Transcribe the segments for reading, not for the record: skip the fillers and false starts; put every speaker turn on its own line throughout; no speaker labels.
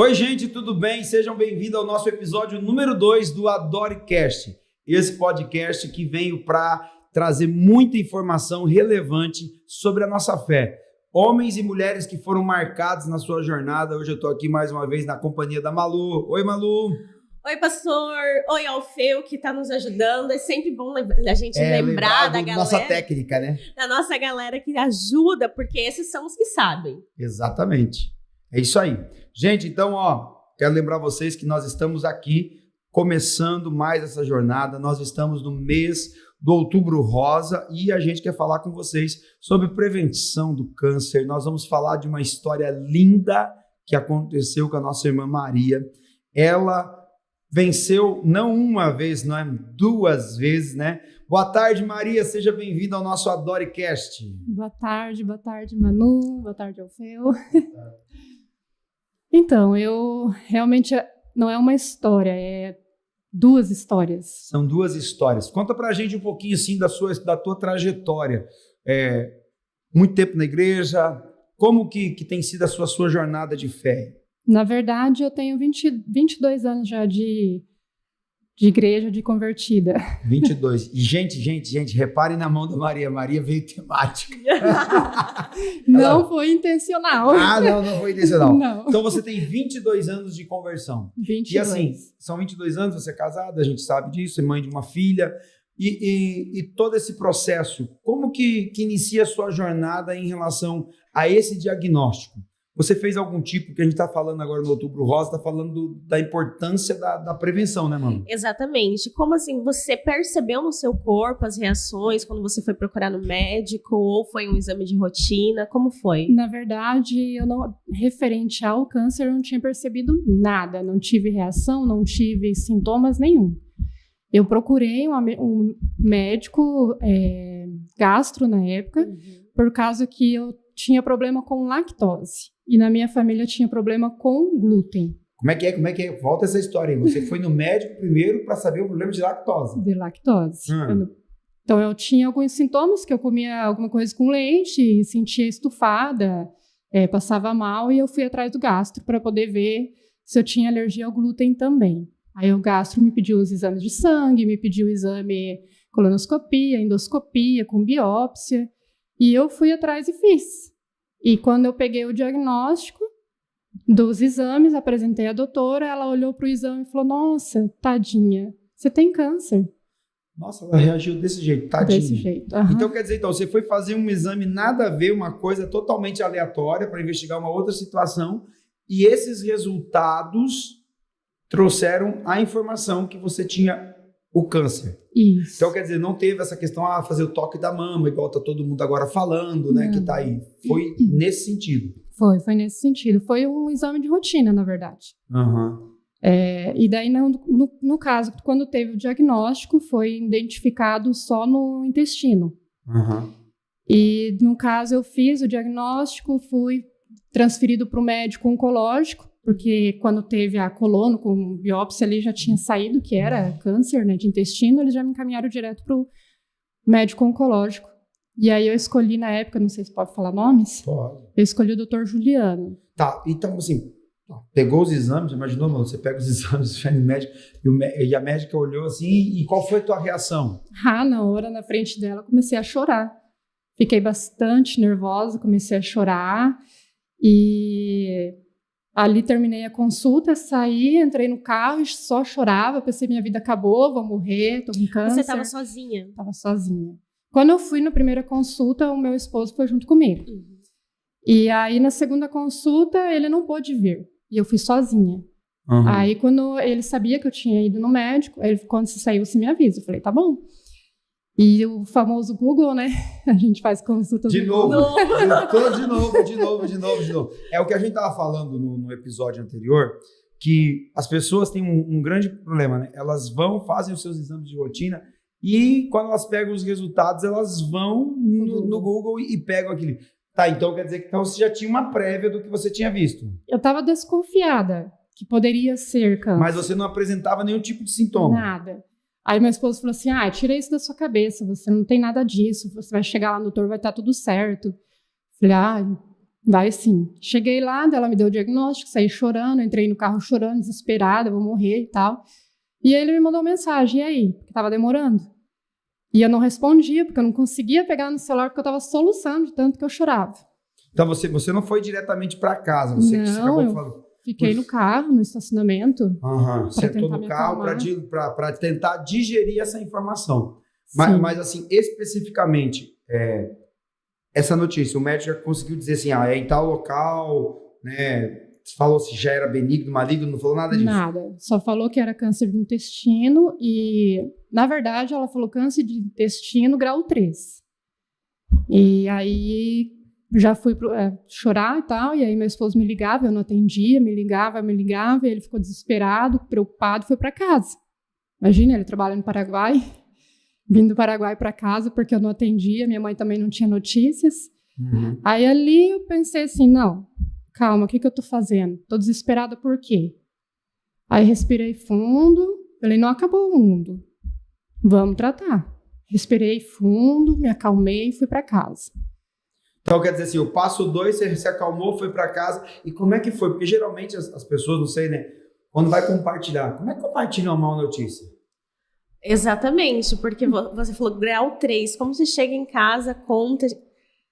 Oi, gente, tudo bem? Sejam bem-vindos ao nosso episódio número 2 do AdoreCast. Esse podcast que veio para trazer muita informação relevante sobre a nossa fé. Homens e mulheres que foram marcados na sua jornada. Hoje eu estou aqui mais uma vez na companhia da Malu. Oi, Malu.
Oi, pastor. Oi, Alfeu, que está nos ajudando. É sempre bom a gente lembrar da galera.
Nossa técnica, né?
Da nossa galera que ajuda, porque esses são os que sabem.
Exatamente. É isso aí. Gente, então, quero lembrar vocês que nós estamos aqui começando mais essa jornada. Nós estamos no mês do Outubro Rosa e a gente quer falar com vocês sobre prevenção do câncer. Nós vamos falar de uma história linda que aconteceu com a nossa irmã Maria. Ela venceu não uma vez, não é? 2 vezes, né? Boa tarde, Maria. Seja bem-vinda ao nosso AdoreCast.
Boa tarde, Manu. Boa tarde, Alfeu. Então, eu realmente não é uma história, é 2 histórias.
São 2 histórias. Conta pra gente um pouquinho assim da tua trajetória. Muito tempo na igreja, como que tem sido a sua jornada de fé?
Na verdade, eu tenho 22 anos já de igreja, de convertida.
22. E, gente, reparem na mão da Maria. Maria veio temática.
Não foi intencional.
Não foi intencional.
Não.
Então, você tem 22 anos de conversão.
22.
E assim, são 22 anos, você é casada, a gente sabe disso, é mãe de uma filha. E todo esse processo, como que inicia a sua jornada em relação a esse diagnóstico? Você fez algum tipo, que a gente está falando agora no Outubro Rosa, está falando da importância da prevenção, né, mano?
Exatamente. Como assim, você percebeu no seu corpo as reações quando você foi procurar no médico ou foi um exame de rotina? Como foi?
Na verdade, referente ao câncer, eu não tinha percebido nada. Não tive reação, não tive sintomas nenhum. Eu procurei um médico gastro na época, por causa que eu tinha problema com lactose. E na minha família tinha problema com glúten.
Como é que é? Volta essa história aí. Você foi no médico primeiro para saber o problema de lactose.
De lactose. Então eu tinha alguns sintomas, que eu comia alguma coisa com leite, sentia estufada, passava mal, e eu fui atrás do gastro para poder ver se eu tinha alergia ao glúten também. Aí o gastro me pediu os exames de sangue, me pediu o exame colonoscopia, endoscopia, com biópsia, e eu fui atrás e fiz. E quando eu peguei o diagnóstico dos exames, apresentei à doutora, ela olhou para o exame e falou: nossa, tadinha, você tem câncer.
Nossa, ela reagiu desse jeito, tadinha.
Desse jeito,
Então, quer dizer, você foi fazer um exame nada a ver, uma coisa totalmente aleatória para investigar uma outra situação, e esses resultados trouxeram a informação que você tinha o câncer.
Isso.
Então, quer dizer, não teve essa questão, fazer o toque da mama, igual tá todo mundo agora falando, né, que tá aí. Foi nesse sentido.
Foi nesse sentido. Foi um exame de rotina, na verdade. E daí, no caso, quando teve o diagnóstico, foi identificado só no intestino. E, no caso, eu fiz o diagnóstico, fui transferido para o médico oncológico, porque quando teve a colono com biópsia ali já tinha saído que era câncer, né, de intestino, eles já me encaminharam direto para o médico oncológico. E aí eu escolhi na época, não sei se pode falar nomes?
Pode.
Eu escolhi o Dr. Juliano.
Tá, então assim, pegou os exames, imaginou, mano, você pega os exames, vai no médico, e a médica olhou assim, e qual foi a tua reação?
Na hora, na frente dela, comecei a chorar. Fiquei bastante nervosa, comecei a chorar, e ali terminei a consulta, saí, entrei no carro e só chorava, pensei, minha vida acabou, vou morrer, tô com câncer.
Você estava sozinha?
Estava sozinha. Quando eu fui na primeira consulta, o meu esposo foi junto comigo. E aí, na segunda consulta, ele não pôde vir. E eu fui sozinha. Aí, quando ele sabia que eu tinha ido no médico, quando você saiu, você me avisa. Eu falei, tá bom. E o famoso Google, né? A gente faz consultas
de
no
novo.
Google.
De novo. É o que a gente estava falando no episódio anterior, que as pessoas têm um grande problema, né? Elas fazem os seus exames de rotina e quando elas pegam os resultados, elas vão no Google e pegam aquele... Tá, então quer dizer que você já tinha uma prévia do que você tinha visto.
Eu estava desconfiada que poderia ser câncer.
Mas você não apresentava nenhum tipo de sintoma?
Nada. Aí meu esposo falou assim, tira isso da sua cabeça, você não tem nada disso, você vai chegar lá no doutor, vai estar tudo certo. Falei, Vai sim. Cheguei lá, ela me deu o diagnóstico, saí chorando, entrei no carro chorando, desesperada, vou morrer e tal. E ele me mandou mensagem, e aí? Porque tava demorando. E eu não respondia, porque eu não conseguia pegar no celular, porque eu tava soluçando de tanto que eu chorava.
Então você não foi diretamente para casa, você acabou falando.
Fiquei no carro, no estacionamento.
Sentou no carro para tentar digerir essa informação. Mas assim, especificamente, essa notícia, o médico já conseguiu dizer assim, é em tal local, né? Falou se já era benigno, maligno, não falou nada disso?
Nada, só falou que era câncer de intestino e, na verdade, ela falou câncer de intestino grau 3. E aí já fui chorar e tal, e aí meu esposo me ligava, eu não atendia, me ligava, e ele ficou desesperado, preocupado, foi para casa. Imagina, ele trabalha no Paraguai, vindo do Paraguai para casa porque eu não atendia, minha mãe também não tinha notícias. Aí ali eu pensei assim, não, calma, o que eu tô fazendo? Tô desesperada por quê? Aí respirei fundo, falei, não acabou o mundo, vamos tratar. Respirei fundo, me acalmei e fui para casa.
Então, quer dizer assim, o passo 2, você se acalmou, foi para casa. E como é que foi? Porque geralmente as pessoas, não sei, né? Quando vai compartilhar, como é que compartilha uma má notícia?
Exatamente, porque você falou grau 3, como você chega em casa, conta...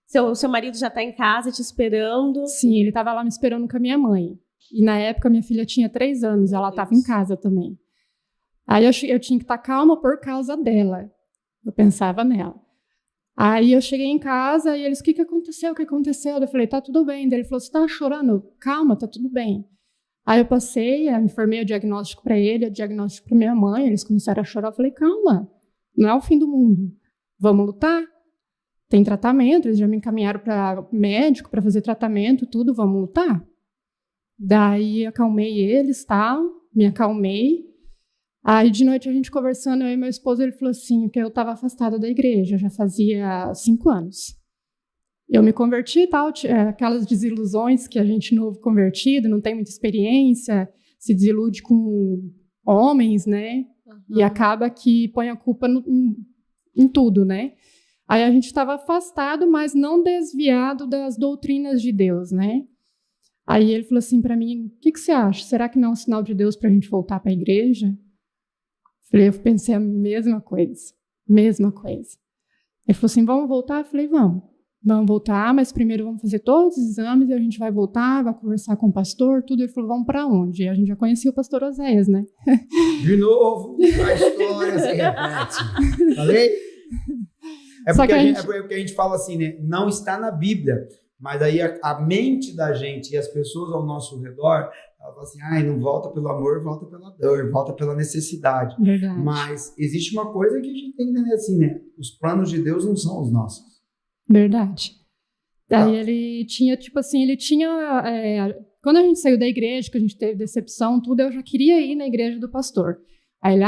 Seu marido já está em casa te esperando?
Sim, ele estava lá me esperando com a minha mãe. E na época minha filha tinha 3 anos, ela estava em casa também. Aí eu tinha que estar calma por causa dela. Eu pensava nela. Aí eu cheguei em casa e eles, o que aconteceu? O que aconteceu? Eu falei, tá tudo bem. Daí ele falou, você tá chorando? Calma, tá tudo bem. Aí eu passei, informei o diagnóstico para ele, o diagnóstico para minha mãe, eles começaram a chorar. Eu falei, calma, não é o fim do mundo. Vamos lutar? Tem tratamento, eles já me encaminharam para médico para fazer tratamento, tudo, vamos lutar? Daí acalmei eles, tal, me acalmei. Aí de noite a gente conversando, eu e meu esposo, ele falou assim, que eu estava afastada da igreja, já fazia 5 anos. Eu me converti e tal, aquelas desilusões que a gente novo convertido, não tem muita experiência, se desilude com homens, né? E acaba que põe a culpa em tudo, né? Aí a gente estava afastado, mas não desviado das doutrinas de Deus, né? Aí ele falou assim para mim, o que você acha? Será que não é um sinal de Deus para a gente voltar para a igreja? Eu pensei a mesma coisa. Ele falou assim, vamos voltar? Eu falei, vamos voltar, mas primeiro vamos fazer todos os exames e a gente vai voltar, vai conversar com o pastor, tudo. Ele falou, vamos para onde? E a gente já conhecia o pastor Oséias, né?
De novo, a história se repete. Falei? É porque a gente fala assim, né? Não está na Bíblia, mas aí a mente da gente e as pessoas ao nosso redor, ela fala assim, não volta pelo amor, volta pela dor, volta pela necessidade.
Verdade.
Mas existe uma coisa que a gente tem que entender assim, né? Os planos de Deus não são os nossos.
Verdade. Aí ele tinha, quando a gente saiu da igreja, que a gente teve decepção, tudo, eu já queria ir na igreja do pastor. Aí ele,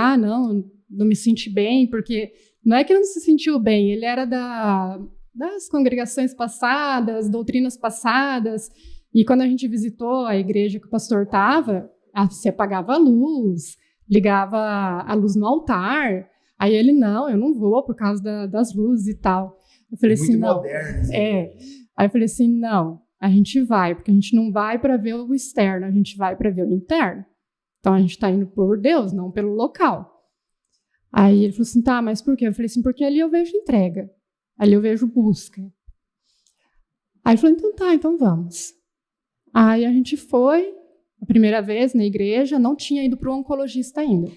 não me senti bem, porque não é que não se sentiu bem, ele era das congregações passadas, doutrinas passadas, e quando a gente visitou a igreja que o pastor estava, você apagava a luz, ligava a luz no altar, aí ele, não, eu não vou por causa das luzes e tal. Eu falei assim, não.
Moderno, assim.
Aí eu falei assim, não, a gente vai, porque a gente não vai para ver o externo, a gente vai para ver o interno. Então a gente está indo por Deus, não pelo local. Aí ele falou assim, tá, mas por quê? Eu falei assim, porque ali eu vejo entrega, ali eu vejo busca. Aí ele falou, então tá, então vamos. Aí a gente foi, a primeira vez na igreja, não tinha ido para o oncologista ainda.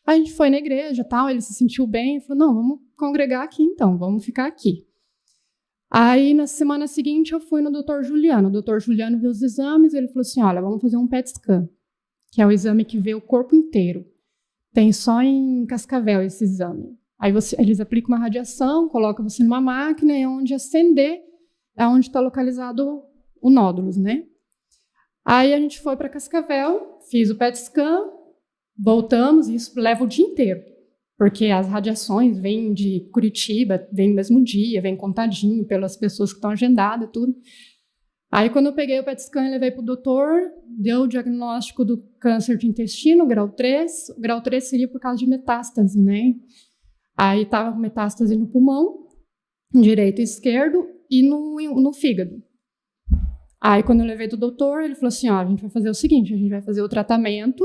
Aí a gente foi na igreja, tal, ele se sentiu bem, falou, não, vamos congregar aqui então, vamos ficar aqui. Aí na semana seguinte eu fui no Dr. Juliano. O Dr. Juliano viu os exames, ele falou assim, olha, vamos fazer um PET scan, que é o exame que vê o corpo inteiro. Tem só em Cascavel esse exame. Aí eles aplicam uma radiação, colocam você numa máquina e onde acender é onde está localizado o nódulos, né? Aí a gente foi para Cascavel, fiz o PET scan, voltamos, e isso leva o dia inteiro, porque as radiações vêm de Curitiba, vêm no mesmo dia, vêm contadinho pelas pessoas que estão agendadas e tudo. Aí, quando eu peguei o PET scan e levei para o doutor, deu o diagnóstico do câncer de intestino, grau 3. O grau 3 seria por causa de metástase, né? Aí estava com metástase no pulmão, direito e esquerdo, e no fígado. Aí, quando eu levei do doutor, ele falou assim, ó, a gente vai fazer o seguinte, a gente vai fazer o tratamento,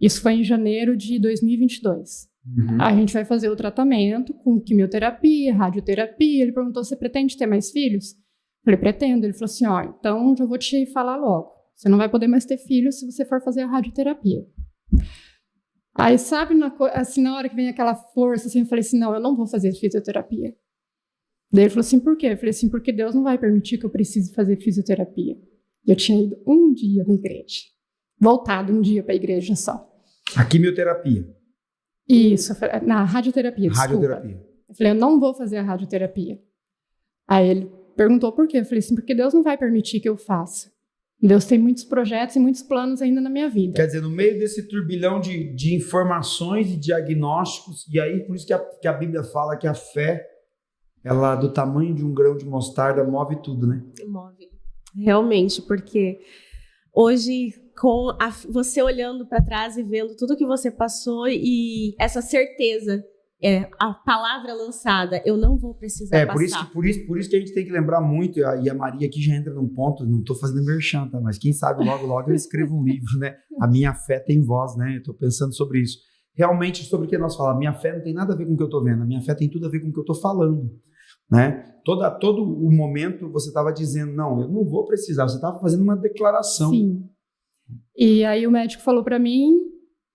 isso foi em janeiro de 2022. A gente vai fazer o tratamento com quimioterapia, radioterapia. Ele perguntou, você pretende ter mais filhos? Eu falei, pretendo. Ele falou assim, ó, então já vou te falar logo. Você não vai poder mais ter filhos se você for fazer a radioterapia. Aí, sabe, assim, na hora que vem aquela força, assim, eu falei assim, não, eu não vou fazer fisioterapia. Daí ele falou assim, por quê? Eu falei assim, porque Deus não vai permitir que eu precise fazer fisioterapia. Eu tinha ido um dia na igreja. Voltado um dia para a igreja só.
A quimioterapia.
Isso, na radioterapia, desculpa.
Radioterapia.
Eu falei, eu não vou fazer a radioterapia. Aí ele perguntou por quê. Eu falei assim, porque Deus não vai permitir que eu faça. Deus tem muitos projetos e muitos planos ainda na minha vida.
Quer dizer, no meio desse turbilhão de informações e diagnósticos, e aí por isso que a Bíblia fala que a fé, ela do tamanho de um grão de mostarda, move tudo, né?
Move. Realmente, porque hoje, com você olhando para trás e vendo tudo que você passou e essa certeza, a palavra lançada, eu não vou precisar passar.
Por isso que a gente tem que lembrar muito, e a Maria aqui já entra num ponto, não estou fazendo merchan, tá? Mas quem sabe logo eu escrevo um livro, né? A minha fé tem voz, né? Eu estou pensando sobre isso. Realmente, sobre o que nós falamos, minha fé não tem nada a ver com o que eu estou vendo, a minha fé tem tudo a ver com o que eu estou falando, né? Todo o momento você estava dizendo, não, eu não vou precisar, você estava fazendo uma declaração.
Sim. E aí o médico falou para mim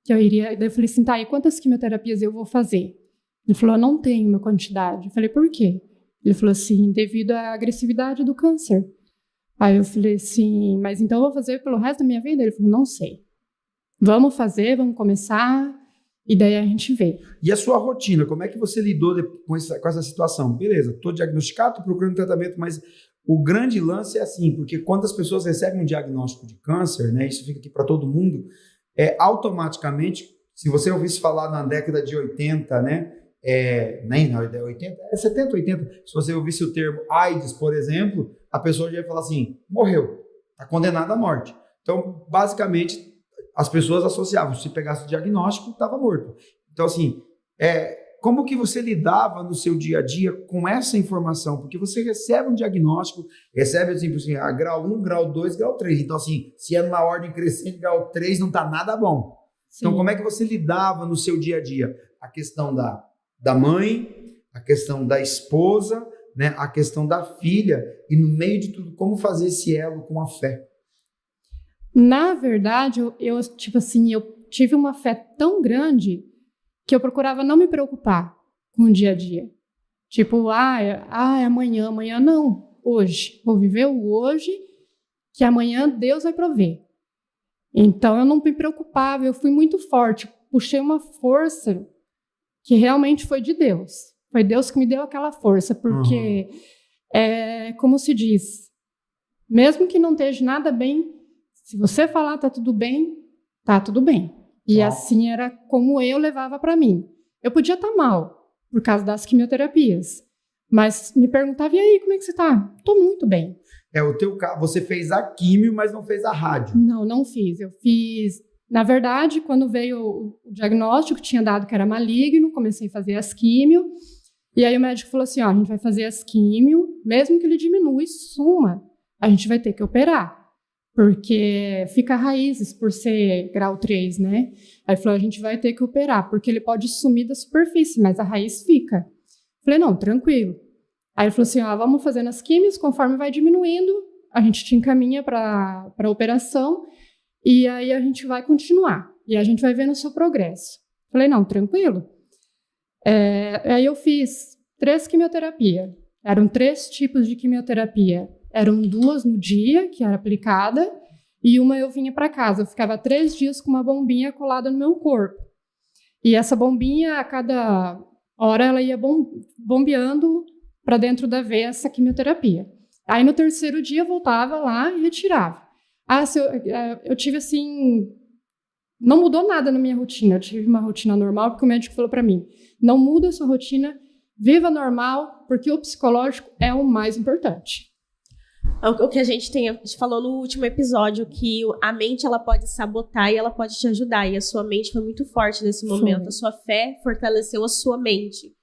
que eu iria, daí eu falei assim, tá, e quantas quimioterapias eu vou fazer? Ele falou, eu não tenho uma quantidade. Eu falei, por quê? Ele falou assim, devido à agressividade do câncer. Aí eu falei assim, mas então eu vou fazer pelo resto da minha vida? Ele falou, não sei. Vamos fazer, vamos começar, e daí a gente vê.
E a sua rotina, como é que você lidou com essa situação? Beleza, estou diagnosticado, estou procurando tratamento, mas o grande lance é assim, porque quando as pessoas recebem um diagnóstico de câncer, né, isso fica aqui para todo mundo, automaticamente, se você ouvisse falar na década de 80, né, nem na 80, 70, 80, se você ouvisse o termo AIDS, por exemplo, a pessoa já ia falar assim, morreu, está condenada à morte. Então, basicamente, as pessoas associavam, se pegasse o diagnóstico, estava morto. Então, assim, como que você lidava no seu dia a dia com essa informação? Porque você recebe um diagnóstico, recebe assim, grau 1, grau 2, grau 3. Então, assim, se é numa ordem crescente, grau 3 não está nada bom. Sim. Então, como é que você lidava no seu dia a dia? A questão da mãe, a questão da esposa, né, a questão da filha, e no meio de tudo, como fazer esse elo com a fé?
Na verdade, eu tive uma fé tão grande que eu procurava não me preocupar com o dia a dia. Tipo, amanhã não, hoje. Vou viver o hoje, que amanhã Deus vai prover. Então, eu não me preocupava, eu fui muito forte, puxei uma força que realmente foi de Deus. Foi Deus que me deu aquela força, porque, como se diz, mesmo que não esteja nada bem, se você falar tá tudo bem, tá tudo bem. E assim era como eu levava para mim. Eu podia estar mal, por causa das quimioterapias, mas me perguntava, e aí, como é que você tá? Tô muito bem.
O teu caso, você fez a quimio, mas não fez a rádio.
Não fiz. Eu fiz... Na verdade, quando veio o diagnóstico, tinha dado que era maligno, comecei a fazer as químio, e aí o médico falou assim, a gente vai fazer as químio, mesmo que ele diminua e suma, a gente vai ter que operar, porque fica raízes por ser grau 3, né? Aí falou, a gente vai ter que operar, porque ele pode sumir da superfície, mas a raiz fica. Falei, não, tranquilo. Aí ele falou assim, vamos fazendo as químios, conforme vai diminuindo, a gente te encaminha para a operação, e aí a gente vai continuar. E a gente vai vendo o seu progresso. Falei, não, tranquilo. Aí eu fiz 3 quimioterapias. Eram 3 tipos de quimioterapia. Eram 2 no dia, que era aplicada, e uma eu vinha para casa. Eu ficava 3 dias com uma bombinha colada no meu corpo. E essa bombinha, a cada hora, ela ia bombeando para dentro da veia essa quimioterapia. Aí no 3º dia eu voltava lá e retirava. Eu tive assim, não mudou nada na minha rotina, eu tive uma rotina normal, porque o médico falou para mim, não muda a sua rotina, viva normal, porque o psicológico é o mais importante.
O que a gente falou no último episódio, que a mente ela pode sabotar e ela pode te ajudar, e a sua mente foi muito forte nesse momento, a sua fé fortaleceu a sua mente.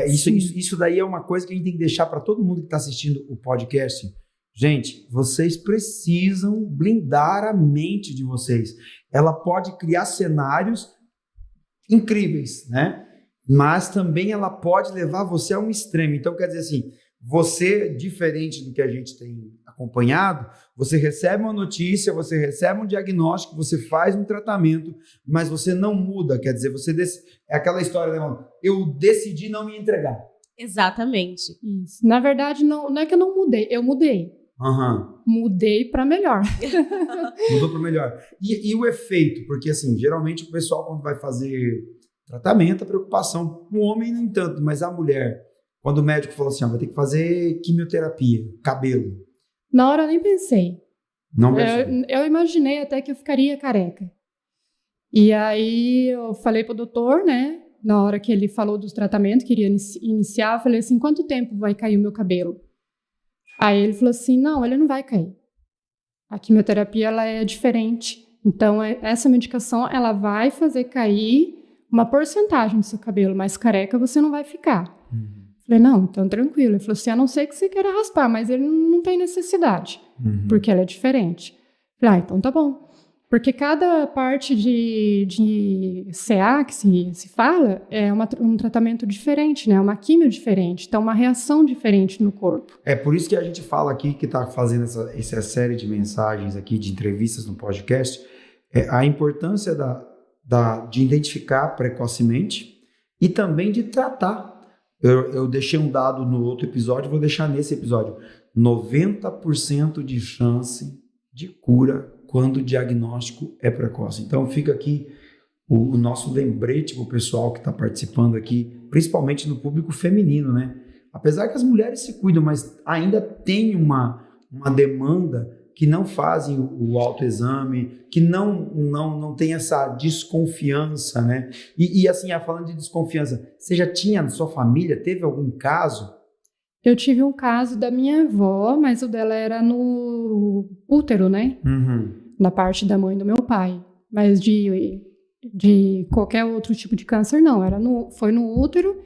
Isso daí é uma coisa que a gente tem que deixar para todo mundo que está assistindo o podcast Gente, vocês precisam blindar a mente de vocês. Ela pode criar cenários incríveis, né? Mas também ela pode levar você a um extremo. Então, quer dizer assim, você, diferente do que a gente tem acompanhado, você recebe uma notícia, você recebe um diagnóstico, você faz um tratamento, mas você não muda. Quer dizer, é aquela história, né? Eu decidi não me entregar.
Exatamente.
Isso. Na verdade, não é que eu não mudei, eu mudei. Mudei para melhor.
Mudou para melhor. E o efeito? Porque, assim, geralmente o pessoal, quando vai fazer tratamento, a preocupação, o homem nem tanto, mas a mulher, quando o médico falou assim, vai ter que fazer quimioterapia, cabelo.
Na hora eu nem pensei.
Não pensei.
Eu imaginei até que eu ficaria careca. E aí eu falei pro doutor, né, na hora que ele falou dos tratamentos, que iria iniciar, eu falei assim, quanto tempo vai cair o meu cabelo? Aí ele falou assim, não, ele não vai cair. A quimioterapia, ela é diferente. Então, essa medicação, ela vai fazer cair uma porcentagem do seu cabelo, mas careca você não vai ficar. Falei, não, então tranquilo. Ele falou assim, a não ser que você queira raspar, mas ele não tem necessidade, porque ela é diferente. Falei, então tá bom. Porque cada parte de CA que se fala é um tratamento diferente, né? Uma quimio diferente, então uma reação diferente no corpo.
É por isso que a gente fala aqui, que está fazendo essa série de mensagens aqui, de entrevistas no podcast, a importância de identificar precocemente e também de tratar. Eu deixei um dado no outro episódio, vou deixar nesse episódio. 90% de chance de cura quando o diagnóstico é precoce. Então fica aqui o nosso lembrete para o pessoal que está participando aqui, principalmente no público feminino, né? Apesar que as mulheres se cuidam, mas ainda tem uma demanda que não fazem o autoexame, que não tem essa desconfiança, né? E assim, falando de desconfiança, você já tinha na sua família, teve algum caso?
Eu tive um caso da minha avó, mas o dela era no útero, né? Na parte da mãe do meu pai. Mas de qualquer outro tipo de câncer, não. Foi no útero,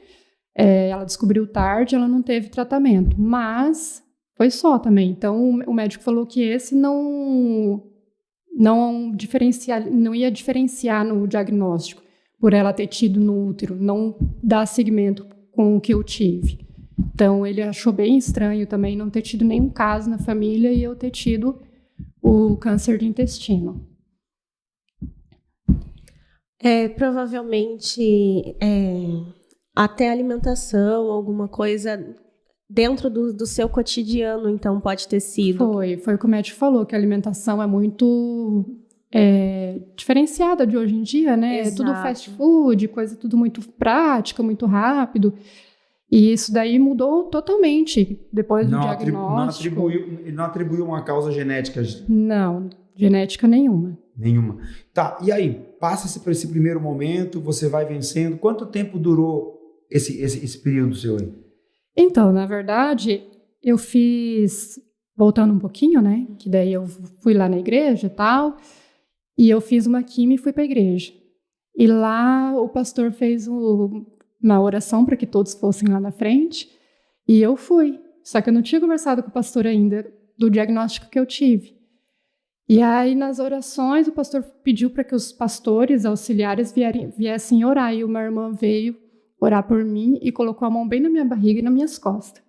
ela descobriu tarde, ela não teve tratamento. Mas foi só também. Então, o médico falou que esse não ia diferenciar no diagnóstico, por ela ter tido no útero, não dar seguimento com o que eu tive. Então, ele achou bem estranho também não ter tido nenhum caso na família e eu ter tido o câncer de intestino.
Provavelmente, até alimentação, alguma coisa dentro do seu cotidiano, então, pode ter sido.
Foi o que o médico falou, que a alimentação é muito diferenciada de hoje em dia, né?
Exato.
É tudo fast food, coisa tudo muito prática, muito rápido. E isso daí mudou totalmente depois do diagnóstico.
Ele não atribuiu uma causa genética?
Não, genética nenhuma.
Nenhuma. Tá, e aí? Passa por esse primeiro momento, você vai vencendo. Quanto tempo durou esse período seu aí?
Então, na verdade, eu fiz, voltando um pouquinho, né? Que daí eu fui lá na igreja e tal, e eu fiz uma quimio e fui para a igreja. E lá o pastor fez uma oração para que todos fossem lá na frente, e eu fui. Só que eu não tinha conversado com o pastor ainda do diagnóstico que eu tive. E aí, nas orações, o pastor pediu para que os pastores auxiliares viessem orar, e uma irmã veio orar por mim e colocou a mão bem na minha barriga e nas minhas costas.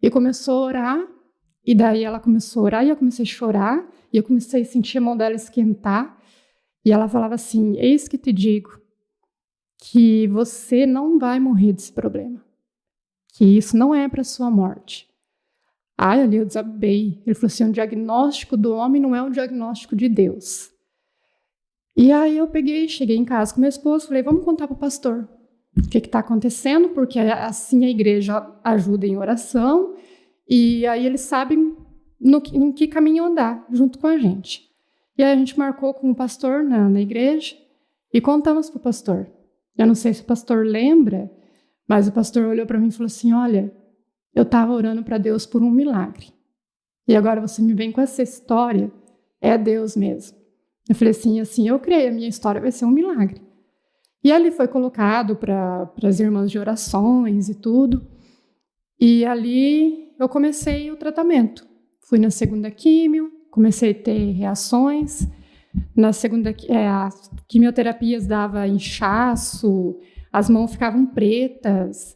E começou a orar, e daí ela começou a orar, e eu comecei a chorar, e eu comecei a sentir a mão dela esquentar, e ela falava assim, eis que te digo, que você não vai morrer desse problema, que isso não é para sua morte. Aí ali eu desabei. Ele falou assim, o diagnóstico do homem não é um diagnóstico de Deus. E aí eu cheguei em casa com meu esposo, falei, vamos contar para o pastor o que está acontecendo, porque assim a igreja ajuda em oração, e aí eles sabem em que caminho andar junto com a gente. E aí a gente marcou com o pastor na igreja e contamos para o pastor. Eu não sei se o pastor lembra, mas o pastor olhou para mim e falou assim, olha, eu estava orando para Deus por um milagre. E agora você me vem com essa história, é Deus mesmo. Eu falei assim, eu creio, a minha história vai ser um milagre. E ali foi colocado para as irmãs de orações e tudo. E ali eu comecei o tratamento. fui na segunda químio, comecei a ter reações. Na segunda, as quimioterapias dava inchaço, as mãos ficavam pretas,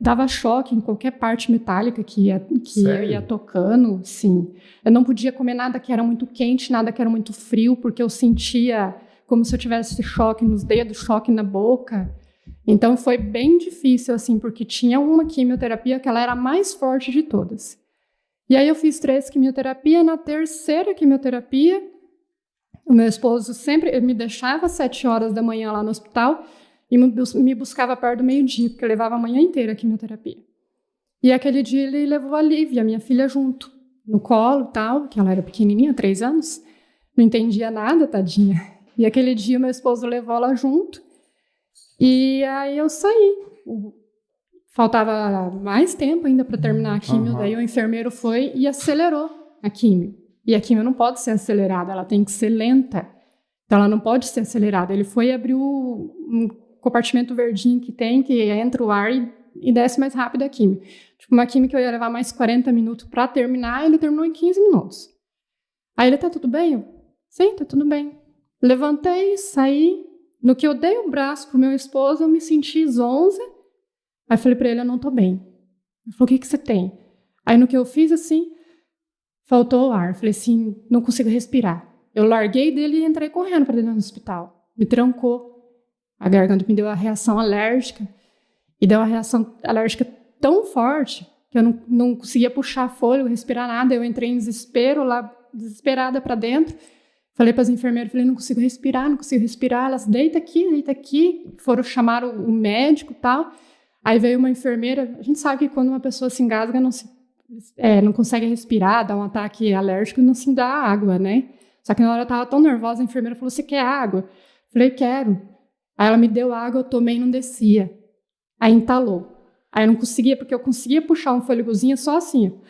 dava choque em qualquer parte metálica que eu ia tocando, sim. Eu não podia comer nada que era muito quente, nada que era muito frio, porque eu sentia como se eu tivesse choque nos dedos, choque na boca. Então foi bem difícil, assim, porque tinha uma quimioterapia que ela era a mais forte de todas. E aí eu fiz 3 quimioterapias, na terceira quimioterapia, o meu esposo sempre me deixava às 7 horas da manhã lá no hospital e me buscava perto do meio-dia, porque eu levava a manhã inteira a quimioterapia. E aquele dia ele levou a Lívia, minha filha, junto, no colo e tal, que ela era pequenininha, 3 anos, não entendia nada, tadinha. E aquele dia meu esposo levou ela junto e aí eu saí. Faltava mais tempo ainda para terminar a quimio, daí o enfermeiro foi e acelerou a quimio. E a quimio não pode ser acelerada, ela tem que ser lenta. Então ela não pode ser acelerada. Ele foi abrir um compartimento verdinho que tem, que entra o ar e desce mais rápido a quimio. Tipo, uma quimio que eu ia levar mais 40 minutos para terminar, ele terminou em 15 minutos. Aí ele, tá tudo bem? Eu, sim, tá tudo bem. Levantei, saí. No que eu dei o braço pro meu esposo, eu me senti zonza. Aí falei para ele, eu não tô bem. Ele falou, o que você tem? Aí no que eu fiz assim, faltou o ar. Falei assim, não consigo respirar. Eu larguei dele e entrei correndo para dentro do hospital. Me trancou. A garganta me deu uma reação alérgica. E deu uma reação alérgica tão forte que eu não conseguia puxar fôlego, respirar nada. Eu entrei em desespero lá, desesperada para dentro. Falei para as enfermeiras, falei, não consigo respirar, não consigo respirar. Elas, deita aqui. Foram chamar o médico e tal. Aí veio uma enfermeira. A gente sabe que quando uma pessoa se engasga, não consegue respirar, dá um ataque alérgico e não se dá água, né? Só que na hora eu estava tão nervosa, a enfermeira falou, você quer água? Falei, quero. Aí ela me deu água, eu tomei e não descia. Aí entalou. Aí eu não conseguia, porque eu conseguia puxar um fôlegozinho só assim.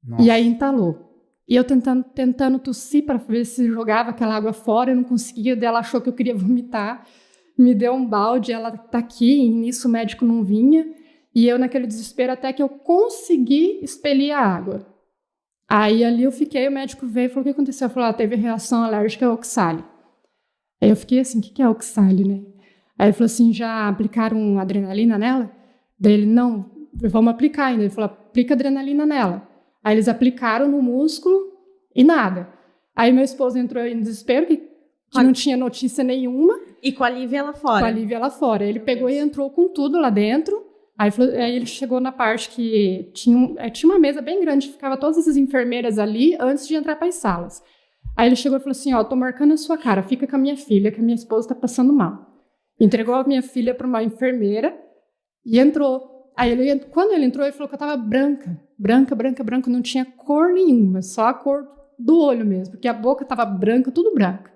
Nossa. E aí entalou. E eu tentando tossir para ver se jogava aquela água fora, eu não conseguia, daí ela achou que eu queria vomitar. Me deu um balde, ela tá aqui, e nisso o médico não vinha. E eu naquele desespero até que eu consegui expelir a água. Aí ali eu fiquei, o médico veio e falou, o que aconteceu? Eu falei, teve reação alérgica ao oxale. Aí eu fiquei assim, o que é oxale, né? Aí ele falou assim, já aplicaram adrenalina nela? Daí ele, não, vamos aplicar ainda. Ele falou, aplica adrenalina nela. Aí eles aplicaram no músculo e nada. Aí meu esposo entrou em desespero, que não tinha notícia nenhuma.
E com a Lívia lá fora.
Com a Lívia lá fora. Ele pegou e entrou com tudo lá dentro. Aí ele chegou na parte que tinha uma mesa bem grande, ficava todas as enfermeiras ali antes de entrar para as salas. Aí ele chegou e falou assim, tô marcando a sua cara, fica com a minha filha, que a minha esposa está passando mal. Entregou a minha filha para uma enfermeira e entrou. Aí quando ele entrou, ele falou que eu estava branca, não tinha cor nenhuma, só a cor do olho mesmo, porque a boca estava branca, tudo branca.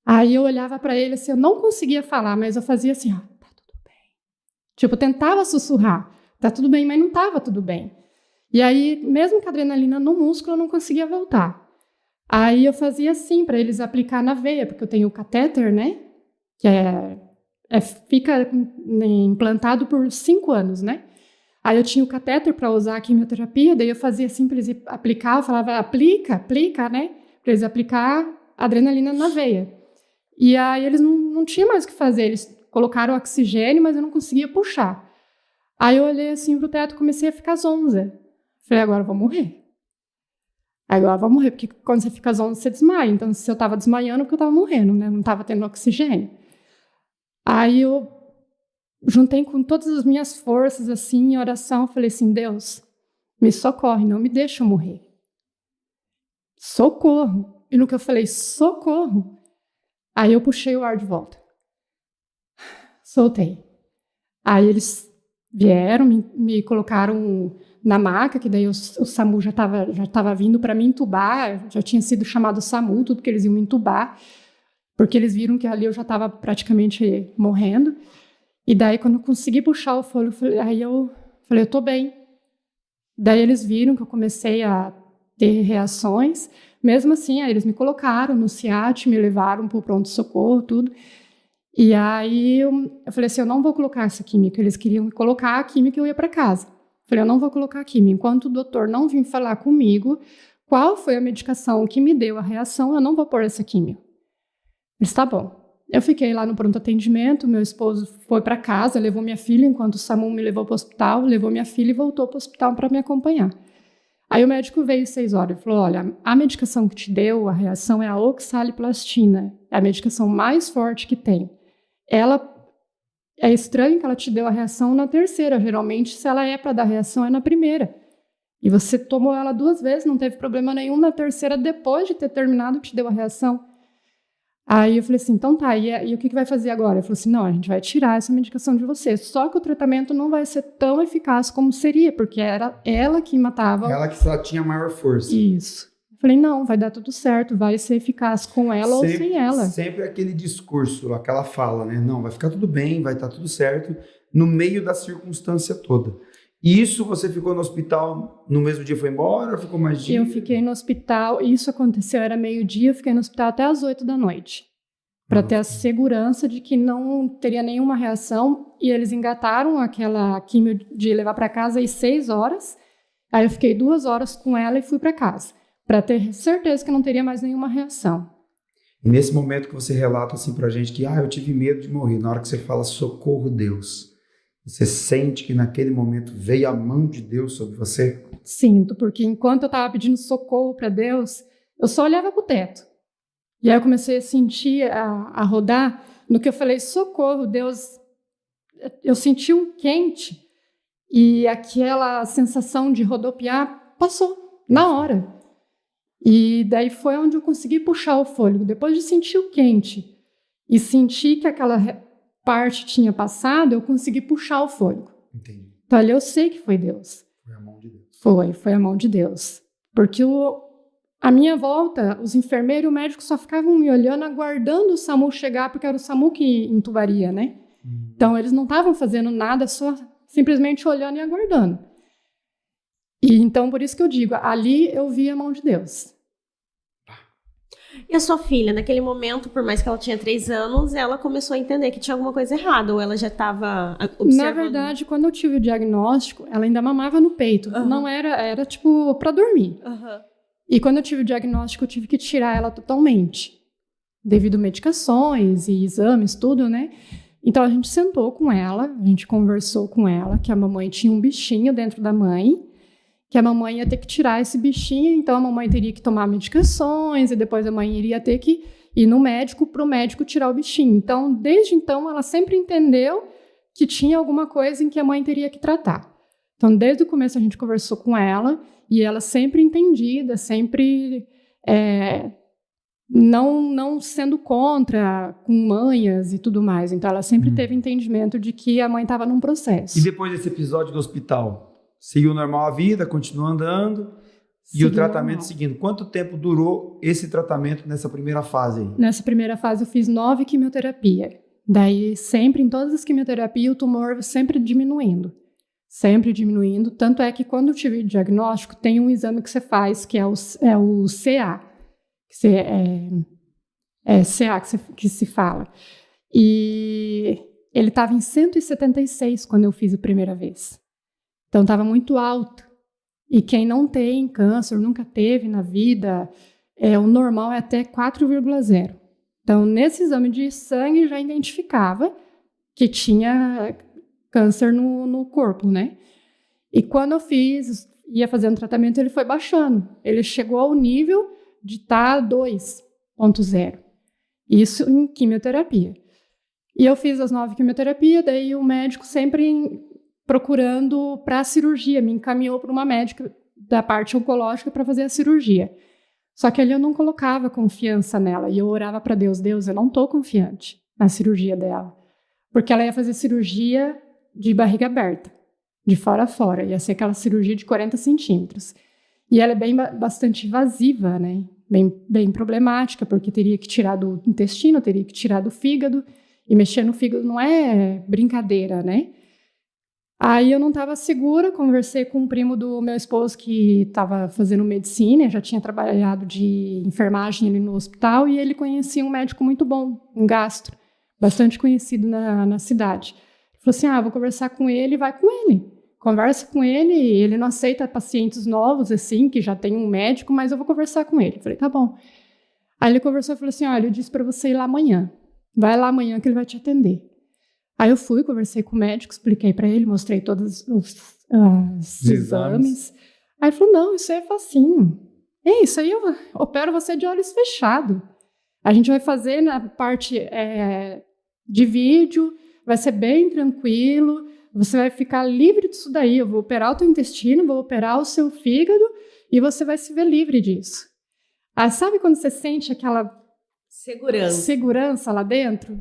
Aí eu olhava para ele assim, eu não conseguia falar, mas eu fazia assim, tá tudo bem. Tipo, eu tentava sussurrar, tá tudo bem, mas não estava tudo bem. E aí, mesmo com a adrenalina no músculo, eu não conseguia voltar. Aí eu fazia assim, para eles aplicar na veia, porque eu tenho o catéter, né? Que fica implantado por 5 anos, né? Aí eu tinha o catéter para usar a quimioterapia, daí eu fazia assim para eles aplicar, eu falava, aplica, né? Para eles aplicar adrenalina na veia. E aí eles não tinham mais o que fazer, eles colocaram oxigênio, mas eu não conseguia puxar. Aí eu olhei assim pro teto e comecei a ficar zonza. Falei, agora eu vou morrer. Porque quando você fica zonza, você desmaia. Então, se eu estava desmaiando, porque eu estava morrendo, né? Não estava tendo oxigênio. Aí eu juntei com todas as minhas forças, assim, em oração, falei assim, Deus, me socorre, não me deixa eu morrer. Socorro. E no que eu falei, socorro, aí eu puxei o ar de volta. Soltei. Aí eles vieram, me colocaram na maca, que daí o SAMU já estava vindo para me entubar, já tinha sido chamado SAMU, tudo que eles iam me entubar, porque eles viram que ali eu já estava praticamente morrendo. E daí, quando eu consegui puxar o fôlego, aí eu falei, eu tô bem. Daí eles viram que eu comecei a ter reações. Mesmo assim, aí eles me colocaram no CIAT, me levaram para o pronto-socorro, tudo. E aí eu falei assim, eu não vou colocar essa química. Eles queriam colocar a química e eu ia para casa. Falei, eu não vou colocar químio. Enquanto o doutor não vir falar comigo qual foi a medicação que me deu a reação, eu não vou pôr essa químio. Ele disse, tá bom. Eu fiquei lá no pronto atendimento, meu esposo foi para casa, levou minha filha, enquanto o SAMU me levou para o hospital, levou minha filha e voltou para o hospital para me acompanhar. Aí o médico veio às 6 horas e falou, olha, a medicação que te deu, a reação é a oxaliplastina, é a medicação mais forte que tem. É estranho que ela te deu a reação na terceira, geralmente se ela é para dar reação é na primeira. E você tomou ela 2 vezes, não teve problema nenhum, na terceira, depois de ter terminado, te deu a reação. Aí eu falei assim, então tá, e o que vai fazer agora? Ele falou assim, não, a gente vai tirar essa medicação de você, só que o tratamento não vai ser tão eficaz como seria, porque era ela que matava.
Ela que só tinha maior força.
Isso. Eu falei, não, vai dar tudo certo, vai ser eficaz com ela ou sem ela.
Sempre aquele discurso, aquela fala, né? Não, vai ficar tudo bem, vai estar tudo certo, no meio da circunstância toda. E isso você ficou no hospital, no mesmo dia foi embora ou ficou mais dias?
Eu fiquei no hospital, isso aconteceu, era meio-dia, eu fiquei no hospital até às 8 da noite. Para ter a segurança de que não teria nenhuma reação. E eles engataram aquela químio de levar para casa às 6 horas. Aí eu fiquei 2 horas com ela e fui para casa, para ter certeza que não teria mais nenhuma reação.
E nesse momento que você relata assim pra gente que eu tive medo de morrer, na hora que você fala socorro Deus, você sente que naquele momento veio a mão de Deus sobre você?
Sinto, porque enquanto eu estava pedindo socorro para Deus, eu só olhava para o teto. E aí eu comecei a sentir, a rodar, no que eu falei, socorro, Deus, eu senti um quente e aquela sensação de rodopiar passou, na hora. E daí foi onde eu consegui puxar o fôlego, depois de sentir o quente e sentir que aquela parte tinha passado, eu consegui puxar o fôlego.
Entendi.
Então ali eu sei que foi Deus.
Foi a mão de Deus.
Foi a mão de Deus. Porque à minha volta, os enfermeiros e o médico só ficavam me olhando, aguardando o SAMU chegar, porque era o SAMU que entubaria, né? Então, eles não estavam fazendo nada, só simplesmente olhando e aguardando. E então, por isso que eu digo, ali eu vi a mão de Deus.
E a sua filha, naquele momento, por mais que ela tinha 3 anos, ela começou a entender que tinha alguma coisa errada, ou ela já estava observando?
Na verdade, quando eu tive o diagnóstico, ela ainda mamava no peito. Não era tipo, para dormir. E quando eu tive o diagnóstico, eu tive que tirar ela totalmente, devido a medicações e exames, tudo, né? Então, a gente sentou com ela, a gente conversou com ela, que a mamãe tinha um bichinho dentro da mãe, que a mamãe ia ter que tirar esse bichinho, então a mamãe teria que tomar medicações, e depois a mãe iria ter que ir no médico, para o médico tirar o bichinho. Então, desde então, ela sempre entendeu que tinha alguma coisa em que a mãe teria que tratar. Então, desde o começo, a gente conversou com ela, e ela sempre entendida, sempre não sendo contra, com manhas e tudo mais. Então, ela sempre teve entendimento de que a mãe estava num processo.
E depois desse episódio do hospital, seguiu normal a vida, continuou andando, e o tratamento seguindo. Quanto tempo durou esse tratamento nessa primeira fase aí?
Nessa primeira fase, eu fiz 9 quimioterapias. Daí, sempre, em todas as quimioterapias, o tumor sempre diminuindo. Sempre diminuindo, tanto é que quando eu tive o diagnóstico, tem um exame que você faz, que é o CA, CA que se fala. E ele estava em 176 quando eu fiz a primeira vez. Então, estava muito alto. E quem não tem câncer, nunca teve na vida, o normal é até 4,0. Então, nesse exame de sangue, já identificava que tinha câncer no corpo, né? E quando eu ia fazendo tratamento, ele foi baixando. Ele chegou ao nível de estar 2,0. Isso em quimioterapia. E eu fiz as 9 quimioterapias, daí o médico sempre procurando para a cirurgia, me encaminhou para uma médica da parte oncológica para fazer a cirurgia. Só que ali eu não colocava confiança nela, e eu orava para Deus, eu não estou confiante na cirurgia dela. Porque ela ia fazer cirurgia de barriga aberta, de fora a fora. Ia ser aquela cirurgia de 40 centímetros. E ela é bastante invasiva, né? Bem problemática, porque teria que tirar do intestino, teria que tirar do fígado. E mexer no fígado não é brincadeira, né? Aí eu não estava segura, conversei com um primo do meu esposo que estava fazendo medicina, já tinha trabalhado de enfermagem ali no hospital, e ele conhecia um médico muito bom, um gastro, bastante conhecido na cidade. Falou assim, vou conversar com ele, vai com ele. conversa com ele não aceita pacientes novos, assim, que já tem um médico, mas eu vou conversar com ele. Eu falei, tá bom. Aí ele conversou e falou assim, olha, eu disse para você ir lá amanhã. Vai lá amanhã que ele vai te atender. Aí eu fui, conversei com o médico, expliquei para ele, mostrei todos os exames. Aí ele falou, não, isso aí é facinho. É isso aí, eu opero você de olhos fechados. A gente vai fazer na parte de vídeo, vai ser bem tranquilo, você vai ficar livre disso daí. Eu vou operar o teu intestino, vou operar o seu fígado e você vai se ver livre disso. Ah, sabe quando você sente aquela segurança lá dentro?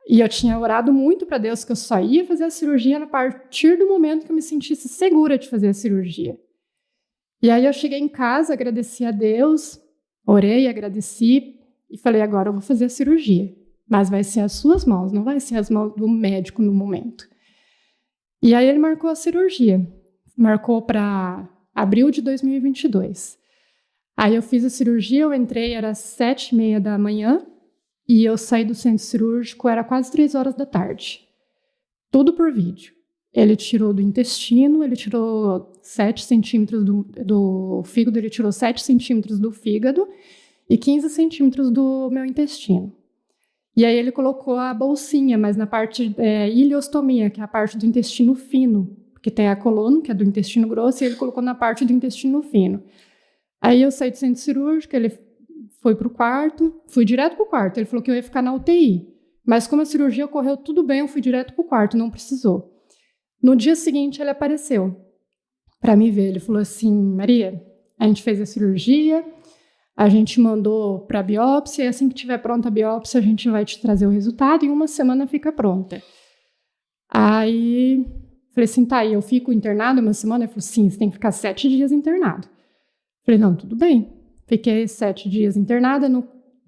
E eu tinha orado muito para Deus que eu só ia fazer a cirurgia a partir do momento que eu me sentisse segura de fazer a cirurgia. E aí eu cheguei em casa, agradeci a Deus, orei, agradeci e falei, agora eu vou fazer a cirurgia. Mas vai ser as suas mãos, não vai ser as mãos do médico no momento. E aí ele marcou a cirurgia. Marcou para abril de 2022. Aí eu fiz a cirurgia, eu entrei, era 7h30 da manhã, e eu saí do centro cirúrgico, era quase 3 horas da tarde. Tudo por vídeo. Ele tirou do intestino, ele tirou 7 centímetros do fígado, ele tirou 7 centímetros do fígado e 15 centímetros do meu intestino. E aí ele colocou a bolsinha, mas na parte ileostomia, que é a parte do intestino fino, porque tem a coluna, que é do intestino grosso, e ele colocou na parte do intestino fino. Aí eu saí do centro cirúrgico, ele foi para o quarto, fui direto para o quarto. Ele falou que eu ia ficar na UTI, mas como a cirurgia ocorreu tudo bem, eu fui direto para o quarto, não precisou. No dia seguinte ele apareceu para me ver, ele falou assim, Maria, a gente fez a cirurgia, a gente mandou para a biópsia, e assim que tiver pronta a biópsia, a gente vai te trazer o resultado, e em 1 semana fica pronta. Aí, falei assim, tá, e eu fico internado 1 semana? Ele falou, sim, você tem que ficar 7 dias internado. Falei, não, tudo bem. Fiquei 7 dias internada, no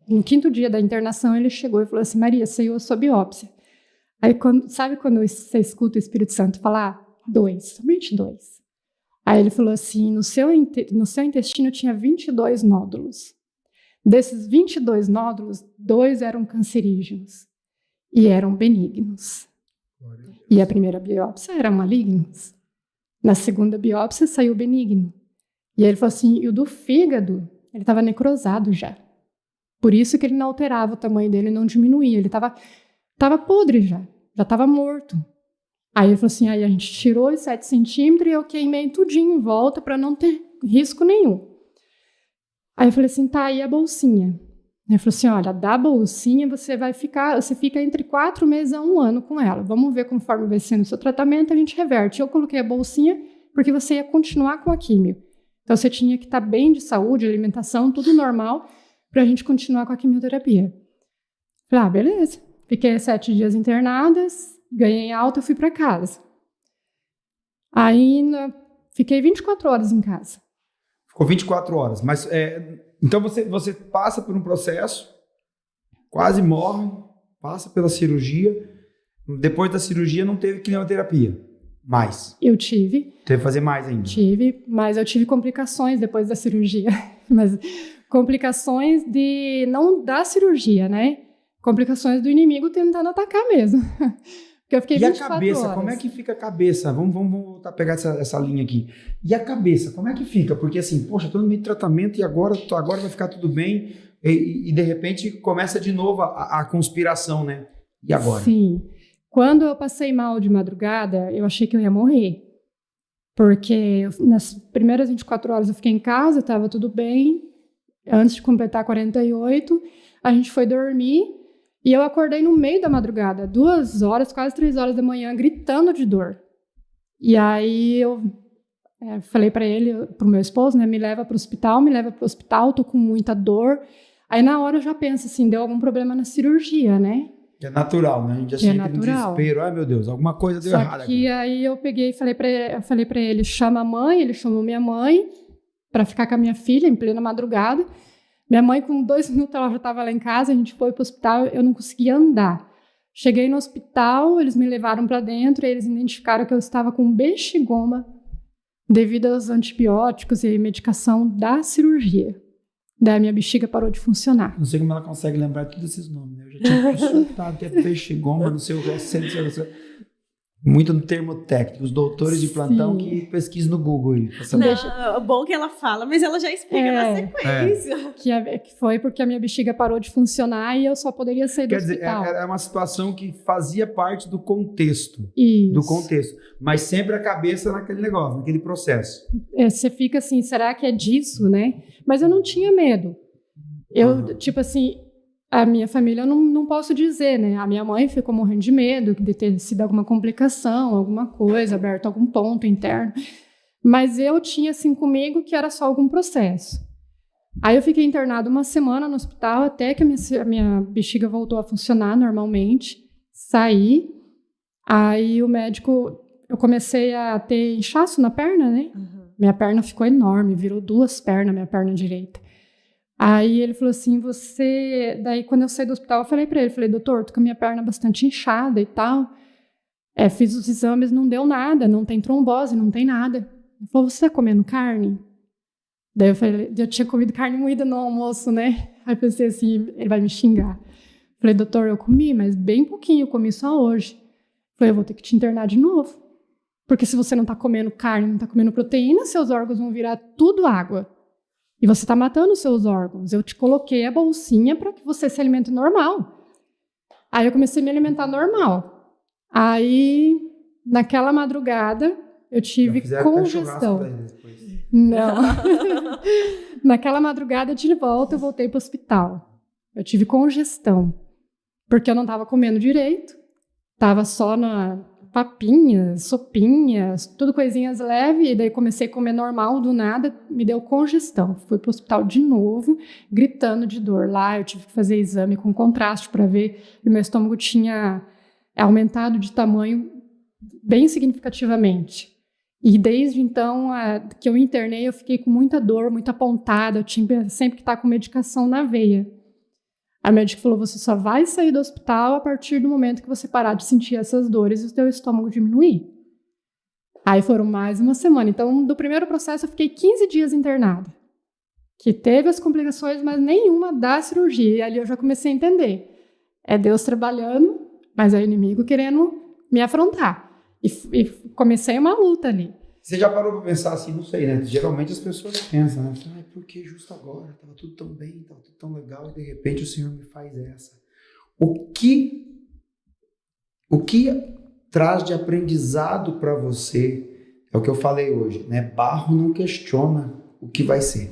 5º dia da internação ele chegou e falou assim, Maria, saiu a sua biópsia. Aí, sabe quando você escuta o Espírito Santo falar? 2, somente 2. Aí ele falou assim, no seu intestino tinha 22 nódulos. Desses 22 nódulos, 2 eram cancerígenos e eram benignos. E a primeira biópsia era malignos. Na segunda biópsia saiu benigno. E aí ele falou assim, e o do fígado, ele estava necrosado já. Por isso que ele não alterava o tamanho dele, não diminuía. Ele estava podre já estava morto. Aí ele falou assim, aí a gente tirou os 7 centímetros e eu queimei tudinho em volta para não ter risco nenhum. Aí eu falei assim, tá, e a bolsinha? Ele falou assim, olha, da bolsinha você fica entre 4 meses a 1 ano com ela. Vamos ver conforme vai sendo o seu tratamento, a gente reverte. Eu coloquei a bolsinha porque você ia continuar com a químio. Então você tinha que estar bem de saúde, alimentação, tudo normal, para a gente continuar com a quimioterapia. Falei, beleza. Fiquei 7 dias internadas, ganhei alta e fui para casa. Aí fiquei 24 horas em casa.
Ficou 24 horas, mas então você passa por um processo, quase morre, passa pela cirurgia, depois da cirurgia não teve quimioterapia, mais.
Eu tive.
Teve que fazer mais ainda.
Tive, mas eu tive complicações depois da cirurgia, mas complicações não da cirurgia, né? Complicações do inimigo tentando atacar mesmo. Porque eu fiquei 24
a cabeça,
horas.
como é que fica a cabeça? Vamos voltar a pegar essa linha aqui. E a cabeça, como é que fica? Porque assim, poxa, estou no meio de tratamento e agora vai ficar tudo bem. E de repente começa de novo a conspiração, né? E agora?
Sim. Quando eu passei mal de madrugada, eu achei que eu ia morrer. Porque nas primeiras 24 horas eu fiquei em casa, estava tudo bem. Antes de completar 48, a gente foi dormir. E eu acordei no meio da madrugada, 2 horas, quase 3 horas da manhã, gritando de dor. E aí eu falei para ele, pro meu esposo, né, me leva para o hospital, tô com muita dor. Aí na hora eu já penso assim, deu algum problema na cirurgia, né?
Que é natural, né? A gente já chega em desespero, ai meu Deus, alguma coisa deu errado.
Só que aí eu peguei e falei para ele, chama a mãe, ele chamou minha mãe para ficar com a minha filha em plena madrugada. Minha mãe, com 2 minutos, ela já estava lá em casa, a gente foi para o hospital, eu não conseguia andar. Cheguei no hospital, eles me levaram para dentro, e eles identificaram que eu estava com bexigoma devido aos antibióticos e medicação da cirurgia. Daí a minha bexiga parou de funcionar.
Não sei como ela consegue lembrar todos esses nomes, né? Eu já tinha consultado, que é bexigoma, não sei o resto, Muito no termo técnico, os doutores de plantão que pesquisam no Google aí.
Não, bom que ela fala, mas ela já explica na sequência.
Que foi porque a minha bexiga parou de funcionar e eu só poderia sair do
Quer
hospital.
dizer, é uma situação que fazia parte do contexto.
Isso.
Do contexto. Mas sempre a cabeça naquele negócio, naquele processo.
Você fica assim, será que é disso, né? Mas eu não tinha medo. Eu, tipo assim... A minha família eu não posso dizer, né? A minha mãe ficou morrendo de medo de ter sido alguma complicação, alguma coisa, aberto algum ponto interno. Mas eu tinha assim comigo que era só algum processo. Aí eu fiquei internada uma semana no hospital até que a minha bexiga voltou a funcionar normalmente. Saí. Aí o médico... Eu comecei a ter inchaço na perna, né? Minha perna ficou enorme, virou 2 pernas, minha perna direita. Aí ele falou assim, Daí, quando eu saí do hospital, eu falei pra ele, doutor, tô com a minha perna bastante inchada e tal. Fiz os exames, não deu nada, não tem trombose, não tem nada. Ele falou, você tá comendo carne? Daí eu falei, eu tinha comido carne moída no almoço, né? Aí eu pensei assim, ele vai me xingar. Falei, doutor, eu comi, mas bem pouquinho, eu comi só hoje. Falei, eu vou ter que te internar de novo. Porque se você não tá comendo carne, não tá comendo proteína, seus órgãos vão virar tudo água. E você está matando os seus órgãos. Eu te coloquei a bolsinha para que você se alimente normal. Aí eu comecei a me alimentar normal. Aí, naquela madrugada, eu tive congestão. Não. Naquela madrugada, de volta, eu voltei para o hospital. Eu tive congestão. Porque eu não estava comendo direito. Estava só na papinhas, sopinhas, tudo coisinhas leves, e daí comecei a comer normal, do nada, me deu congestão. Fui para o hospital de novo, gritando de dor. Lá eu tive que fazer exame com contraste para ver que o meu estômago tinha aumentado de tamanho bem significativamente. E desde então, que eu internei, eu fiquei com muita dor, muita pontada, eu tinha sempre que estar com medicação na veia. A médica falou, você só vai sair do hospital a partir do momento que você parar de sentir essas dores e o seu estômago diminuir. Aí foram mais uma semana. Então, do primeiro processo, eu fiquei 15 dias internada. Que teve as complicações, mas nenhuma da cirurgia. E ali eu já comecei a entender. É Deus trabalhando, mas é o inimigo querendo me afrontar. E comecei uma luta ali.
Você já parou para pensar assim, não sei, né? Geralmente as pessoas pensam, né? Por que justo agora? Tava tudo tão bem, tava tudo tão legal, e de repente o Senhor me faz essa. O que traz de aprendizado para você, é o que eu falei hoje, né? Barro não questiona o que vai ser.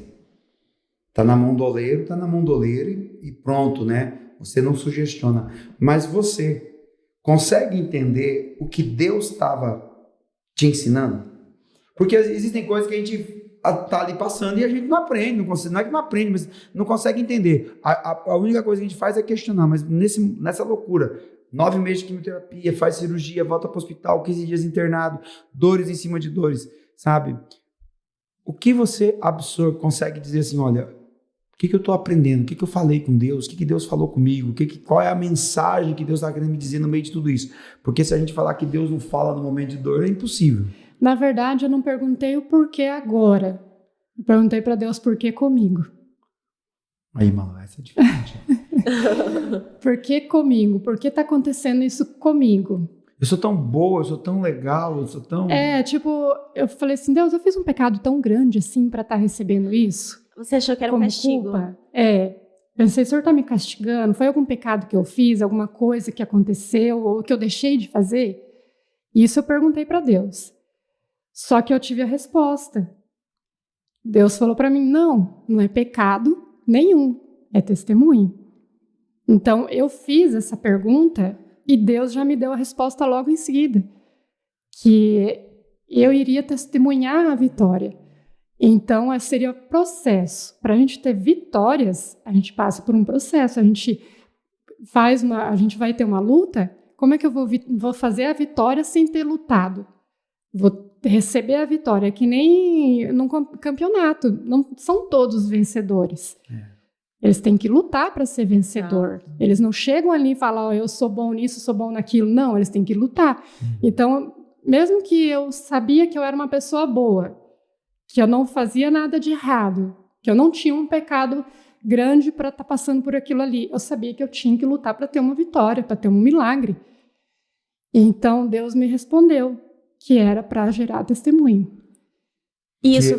Tá na mão do oleiro, tá na mão do oleiro e pronto, né? Você não sugestiona. Mas você consegue entender o que Deus estava te ensinando? Porque existem coisas que a gente tá ali passando e a gente não aprende, não é que não aprende, mas não consegue entender. A única coisa que a gente faz é questionar, mas nessa loucura, 9 meses de quimioterapia, faz cirurgia, volta para o hospital, 15 dias internado, dores em cima de dores, sabe? O que você absorve, consegue dizer assim, olha, o que eu estou aprendendo? O que eu falei com Deus? O que Deus falou comigo? Qual é a mensagem que Deus está querendo me dizer no meio de tudo isso? Porque se a gente falar que Deus não fala no momento de dor, é impossível.
Na verdade, eu não perguntei o porquê agora. Eu perguntei para Deus por que comigo.
Aí, Malu, essa é diferente.
Por que comigo? Por que está acontecendo isso comigo?
Eu sou tão boa, eu sou tão legal, eu sou tão...
Eu falei assim, Deus, eu fiz um pecado tão grande assim para estar recebendo isso?
Você achou que era um castigo?
Culpa? Pensei, o Senhor está me castigando? Foi algum pecado que eu fiz? Alguma coisa que aconteceu? Ou que eu deixei de fazer? Isso eu perguntei para Deus. Só que eu tive a resposta. Deus falou para mim, não é pecado nenhum, é testemunho. Então, eu fiz essa pergunta e Deus já me deu a resposta logo em seguida. Que eu iria testemunhar a vitória. Então, seria processo. Para a gente ter vitórias, a gente passa por um processo. A gente vai ter uma luta. Como é que eu vou fazer a vitória sem ter lutado? Vou receber a vitória, que nem num campeonato. Não são todos vencedores. Eles têm que lutar para ser vencedor. Eles não chegam ali e falam, eu sou bom nisso, sou bom naquilo. Não, eles têm que lutar. Então, mesmo que eu sabia que eu era uma pessoa boa, que eu não fazia nada de errado, que eu não tinha um pecado grande para estar passando por aquilo ali, eu sabia que eu tinha que lutar para ter uma vitória, para ter um milagre. Então, Deus me respondeu que era para gerar testemunho.
Isso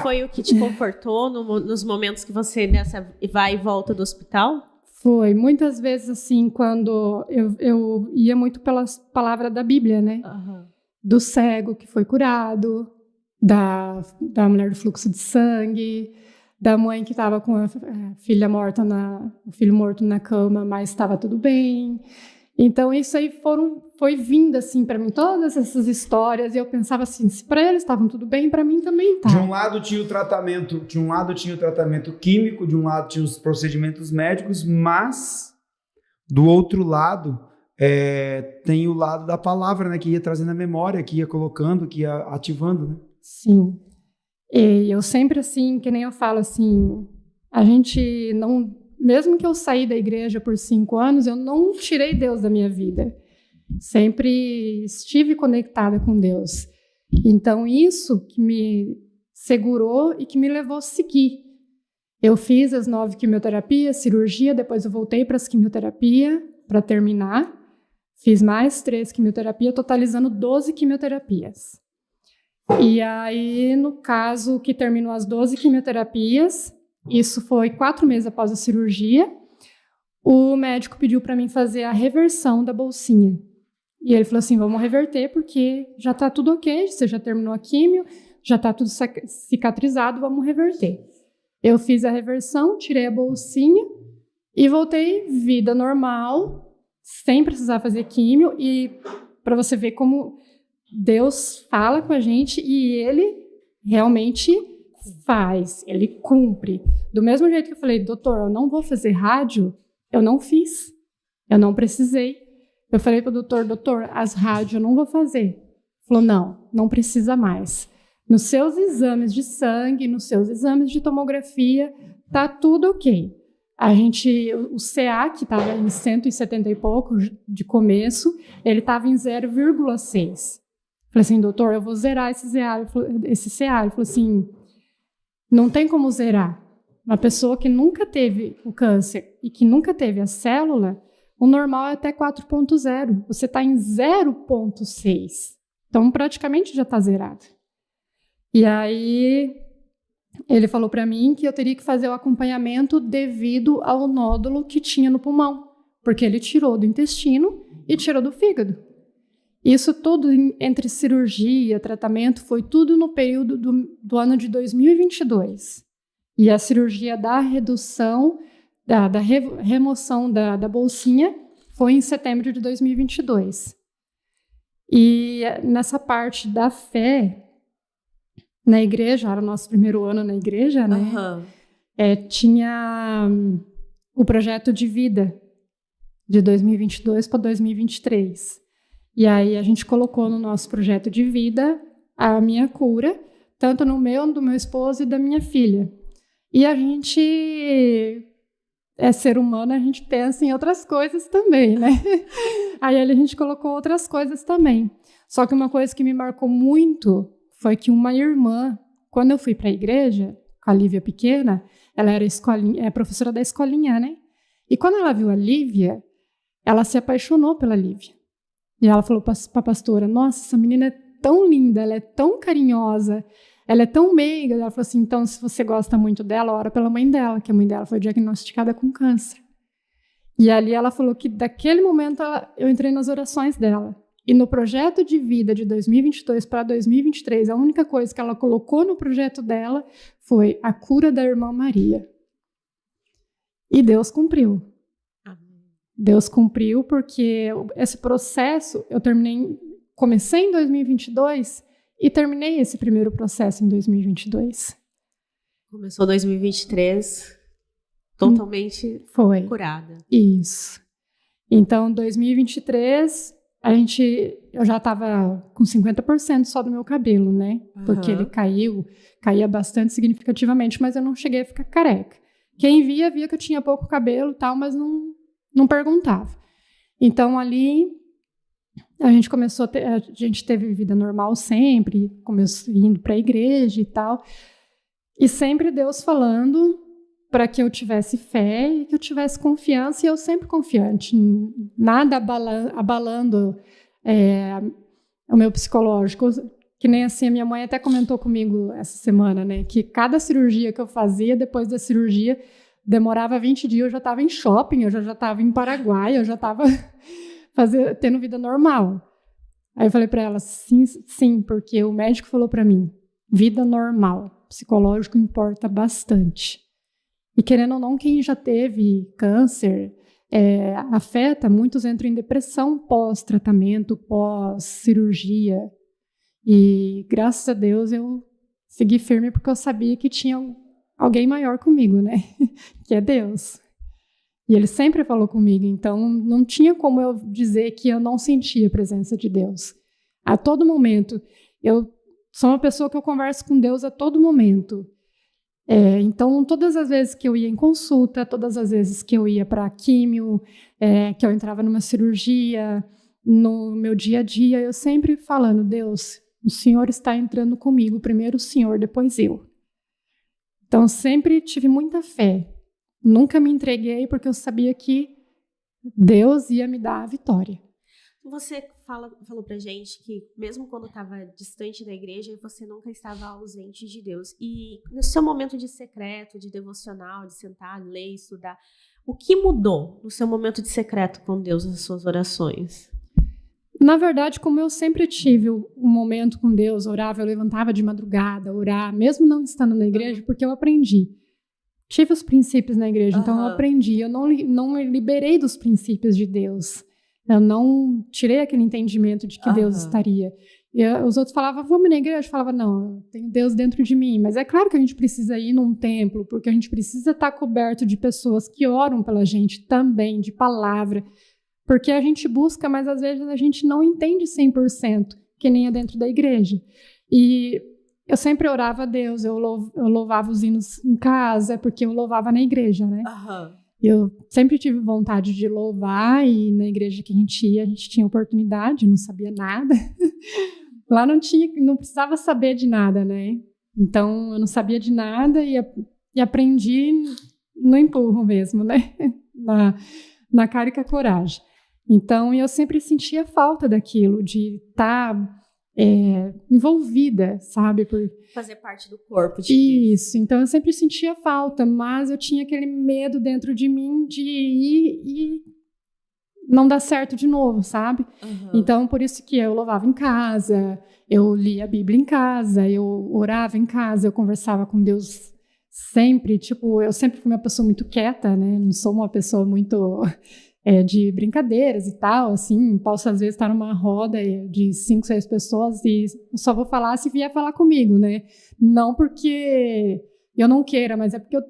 foi o que te confortou nos momentos que você nessa vai e volta do hospital?
Foi. Muitas vezes, assim, quando eu ia muito pela palavra da Bíblia, né?
Uhum.
Do cego que foi curado, da mulher do fluxo de sangue, da mãe que estava com a filha morta o filho morto na cama, mas estava tudo bem. Então, isso aí foi vindo, assim, para mim, todas essas histórias, e eu pensava assim, se para eles estavam tudo bem, para mim também tá.
De um lado tinha o tratamento químico, de um lado tinha os procedimentos médicos, mas do outro lado tem o lado da palavra, né, que ia trazendo a memória, que ia colocando, que ia ativando, né?
Sim. E eu sempre, assim, que nem eu falo, assim, a gente não... Mesmo que eu saí da igreja por 5 anos, eu não tirei Deus da minha vida. Sempre estive conectada com Deus. Então, isso que me segurou e que me levou a seguir. Eu fiz as 9 quimioterapias, cirurgia, depois eu voltei para as quimioterapias para terminar. Fiz mais 3 quimioterapias, totalizando 12 quimioterapias. E aí, no caso que terminou as 12 quimioterapias, isso foi 4 meses após a cirurgia, o médico pediu para mim fazer a reversão da bolsinha. E ele falou assim, vamos reverter porque já está tudo ok, você já terminou a químio, já está tudo cicatrizado, vamos reverter. Eu fiz a reversão, tirei a bolsinha e voltei vida normal, sem precisar fazer químio. E para você ver como Deus fala com a gente e Ele realmente faz, Ele cumpre. Do mesmo jeito que eu falei, doutor, eu não vou fazer rádio, eu não fiz, eu não precisei. Eu falei para o doutor, as rádios eu não vou fazer. Ele falou, não precisa mais. Nos seus exames de sangue, nos seus exames de tomografia, tá tudo ok. O CA, que estava em 170 e pouco de começo, ele estava em 0,6. Falei assim, doutor, eu vou zerar esse CA. Ele falou assim, não tem como zerar. Uma pessoa que nunca teve o câncer e que nunca teve a célula, o normal é até 4,0. Você está em 0,6. Então, praticamente já está zerado. E aí, ele falou para mim que eu teria que fazer o acompanhamento devido ao nódulo que tinha no pulmão, porque ele tirou do intestino e tirou do fígado. Isso tudo, entre cirurgia, tratamento, foi tudo no período do ano de 2022. E a cirurgia da redução, da remoção da bolsinha, foi em setembro de 2022. E nessa parte da fé, na igreja, era o nosso primeiro ano na igreja, né? Uhum. Tinha o projeto de vida de 2022 para 2023. E aí a gente colocou no nosso projeto de vida a minha cura, tanto no do meu esposo e da minha filha. E a gente ser humano, a gente pensa em outras coisas também, né? Aí a gente colocou outras coisas também. Só que uma coisa que me marcou muito foi que uma irmã, quando eu fui para a igreja, com a Lívia pequena, ela era professora da escolinha, né? E quando ela viu a Lívia, ela se apaixonou pela Lívia. E ela falou para a pastora, nossa, essa menina é tão linda, ela é tão carinhosa, ela é tão meiga. Ela falou assim, então, se você gosta muito dela, ora pela mãe dela, que a mãe dela foi diagnosticada com câncer. E ali ela falou que, daquele momento, eu entrei nas orações dela. E no projeto de vida de 2022 para 2023, a única coisa que ela colocou no projeto dela foi a cura da irmã Maria. E Deus cumpriu. Deus cumpriu porque esse processo comecei em 2022 e terminei esse primeiro processo em 2022.
Começou 2023 totalmente curada.
Isso. Então, 2023, eu já estava com 50% só do meu cabelo, né? Uhum. Porque ele caía bastante significativamente, mas eu não cheguei a ficar careca. Quem via que eu tinha pouco cabelo e tal, mas não perguntava. Então, ali, a gente teve vida normal sempre, começou indo para a igreja e tal, e sempre Deus falando para que eu tivesse fé e que eu tivesse confiança, e eu sempre confiante, nada abalando o meu psicológico. Que nem assim, a minha mãe até comentou comigo essa semana, né, que cada cirurgia que eu fazia, depois da cirurgia, demorava 20 dias, eu já estava em shopping, eu já estava em Paraguai, eu já estava tendo vida normal. Aí eu falei para ela, sim, porque o médico falou para mim, vida normal, psicológico importa bastante. E querendo ou não, quem já teve câncer, afeta, muitos entram em depressão pós-tratamento, pós-cirurgia. E graças a Deus eu segui firme porque eu sabia que tinha alguém maior comigo, né? Que é Deus. E ele sempre falou comigo, então não tinha como eu dizer que eu não sentia a presença de Deus. A todo momento. Eu sou uma pessoa que eu converso com Deus a todo momento. Então, todas as vezes que eu ia em consulta, todas as vezes que eu ia para a químio, que eu entrava numa cirurgia, no meu dia a dia, eu sempre falando, Deus, o Senhor está entrando comigo, primeiro o Senhor, depois eu. Então, sempre tive muita fé. Nunca me entreguei porque eu sabia que Deus ia me dar a vitória.
Você falou pra gente que mesmo quando estava distante da igreja, você nunca estava ausente de Deus. E no seu momento de secreto, de devocional, de sentar, ler, estudar, o que mudou no seu momento de secreto com Deus, nas suas orações?
Na verdade, como eu sempre tive um momento com Deus, orava, eu levantava de madrugada, orar, mesmo não estando na igreja, porque eu aprendi. Tive os princípios na igreja, então eu aprendi. Eu não me liberei dos princípios de Deus. Eu não tirei aquele entendimento de que Deus estaria. E os outros falavam, vamos na igreja? Eu falava, não, eu tenho Deus dentro de mim. Mas é claro que a gente precisa ir num templo, porque a gente precisa estar coberto de pessoas que oram pela gente também, de palavra. Porque a gente busca, mas às vezes a gente não entende 100%, que nem é dentro da igreja. E eu sempre orava a Deus, eu louvava os hinos em casa, porque eu louvava na igreja, né? Eu sempre tive vontade de louvar, e na igreja que a gente tinha oportunidade, não sabia nada. Lá não precisava saber de nada, né? Então, eu não sabia de nada e aprendi no empurro mesmo, né? Na cara e com a coragem. Então, eu sempre sentia falta daquilo, de estar envolvida, sabe?
Fazer parte do corpo de
Isso, então eu sempre sentia falta, mas eu tinha aquele medo dentro de mim de ir e não dar certo de novo, sabe? Então, por isso que eu louvava em casa, eu lia a Bíblia em casa, eu orava em casa, eu conversava com Deus sempre, eu sempre fui uma pessoa muito quieta, né? Não sou uma pessoa muito de brincadeiras e tal, assim, posso às vezes estar numa roda de 5, 6 pessoas e só vou falar se vier falar comigo, né? Não porque eu não queira, mas é porque eu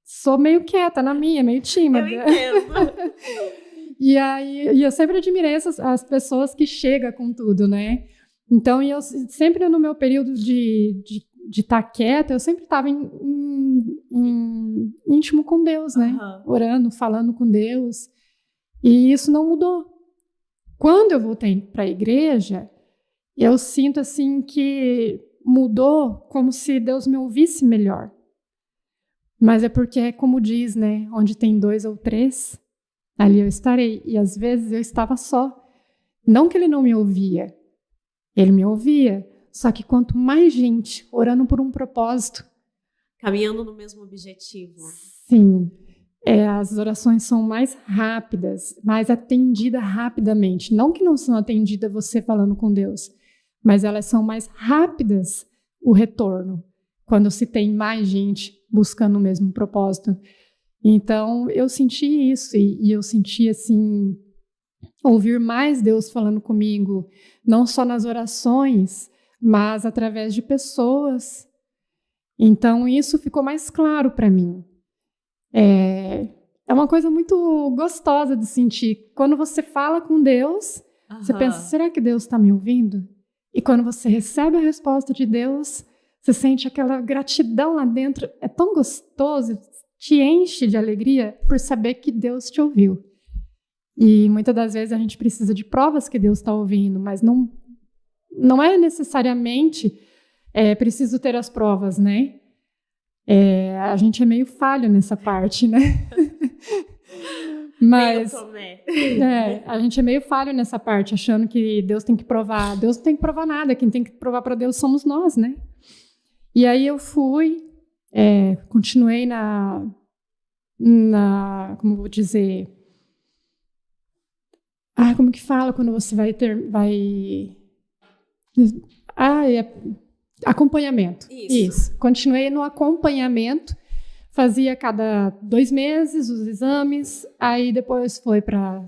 sou meio quieta na minha, meio tímida.
Eu entendo.
E aí, eu sempre admirei as pessoas que chegam com tudo, né? Então, eu sempre no meu período de estar quieta, eu sempre estava íntimo com Deus, né? Orando, falando com Deus. E isso não mudou. Quando eu voltei para a igreja, eu sinto assim que mudou como se Deus me ouvisse melhor. Mas é porque, como diz, né? Onde tem 2 ou 3, ali eu estarei. E às vezes eu estava só. Não que ele não me ouvia. Ele me ouvia. Só que quanto mais gente orando por um propósito.
Caminhando no mesmo objetivo.
Sim. As orações são mais rápidas, mais atendidas rapidamente. Não que não são atendidas você falando com Deus, mas elas são mais rápidas o retorno, quando se tem mais gente buscando o mesmo propósito. Então, eu senti isso, e eu senti, assim, ouvir mais Deus falando comigo, não só nas orações, mas através de pessoas. Então, isso ficou mais claro para mim. É uma coisa muito gostosa de sentir. Quando você fala com Deus, você pensa, será que Deus está me ouvindo? E quando você recebe a resposta de Deus, você sente aquela gratidão lá dentro. É tão gostoso, te enche de alegria por saber que Deus te ouviu. E muitas das vezes a gente precisa de provas que Deus está ouvindo, mas não é necessariamente preciso ter as provas, né? A gente é meio falho nessa parte, né? Mas a gente é meio falho nessa parte, achando que Deus tem que provar. Deus não tem que provar nada, quem tem que provar para Deus somos nós, né? E aí eu fui, continuei como eu vou dizer... como que fala quando você acompanhamento. Isso. Continuei no acompanhamento, fazia cada 2 meses os exames, aí depois foi para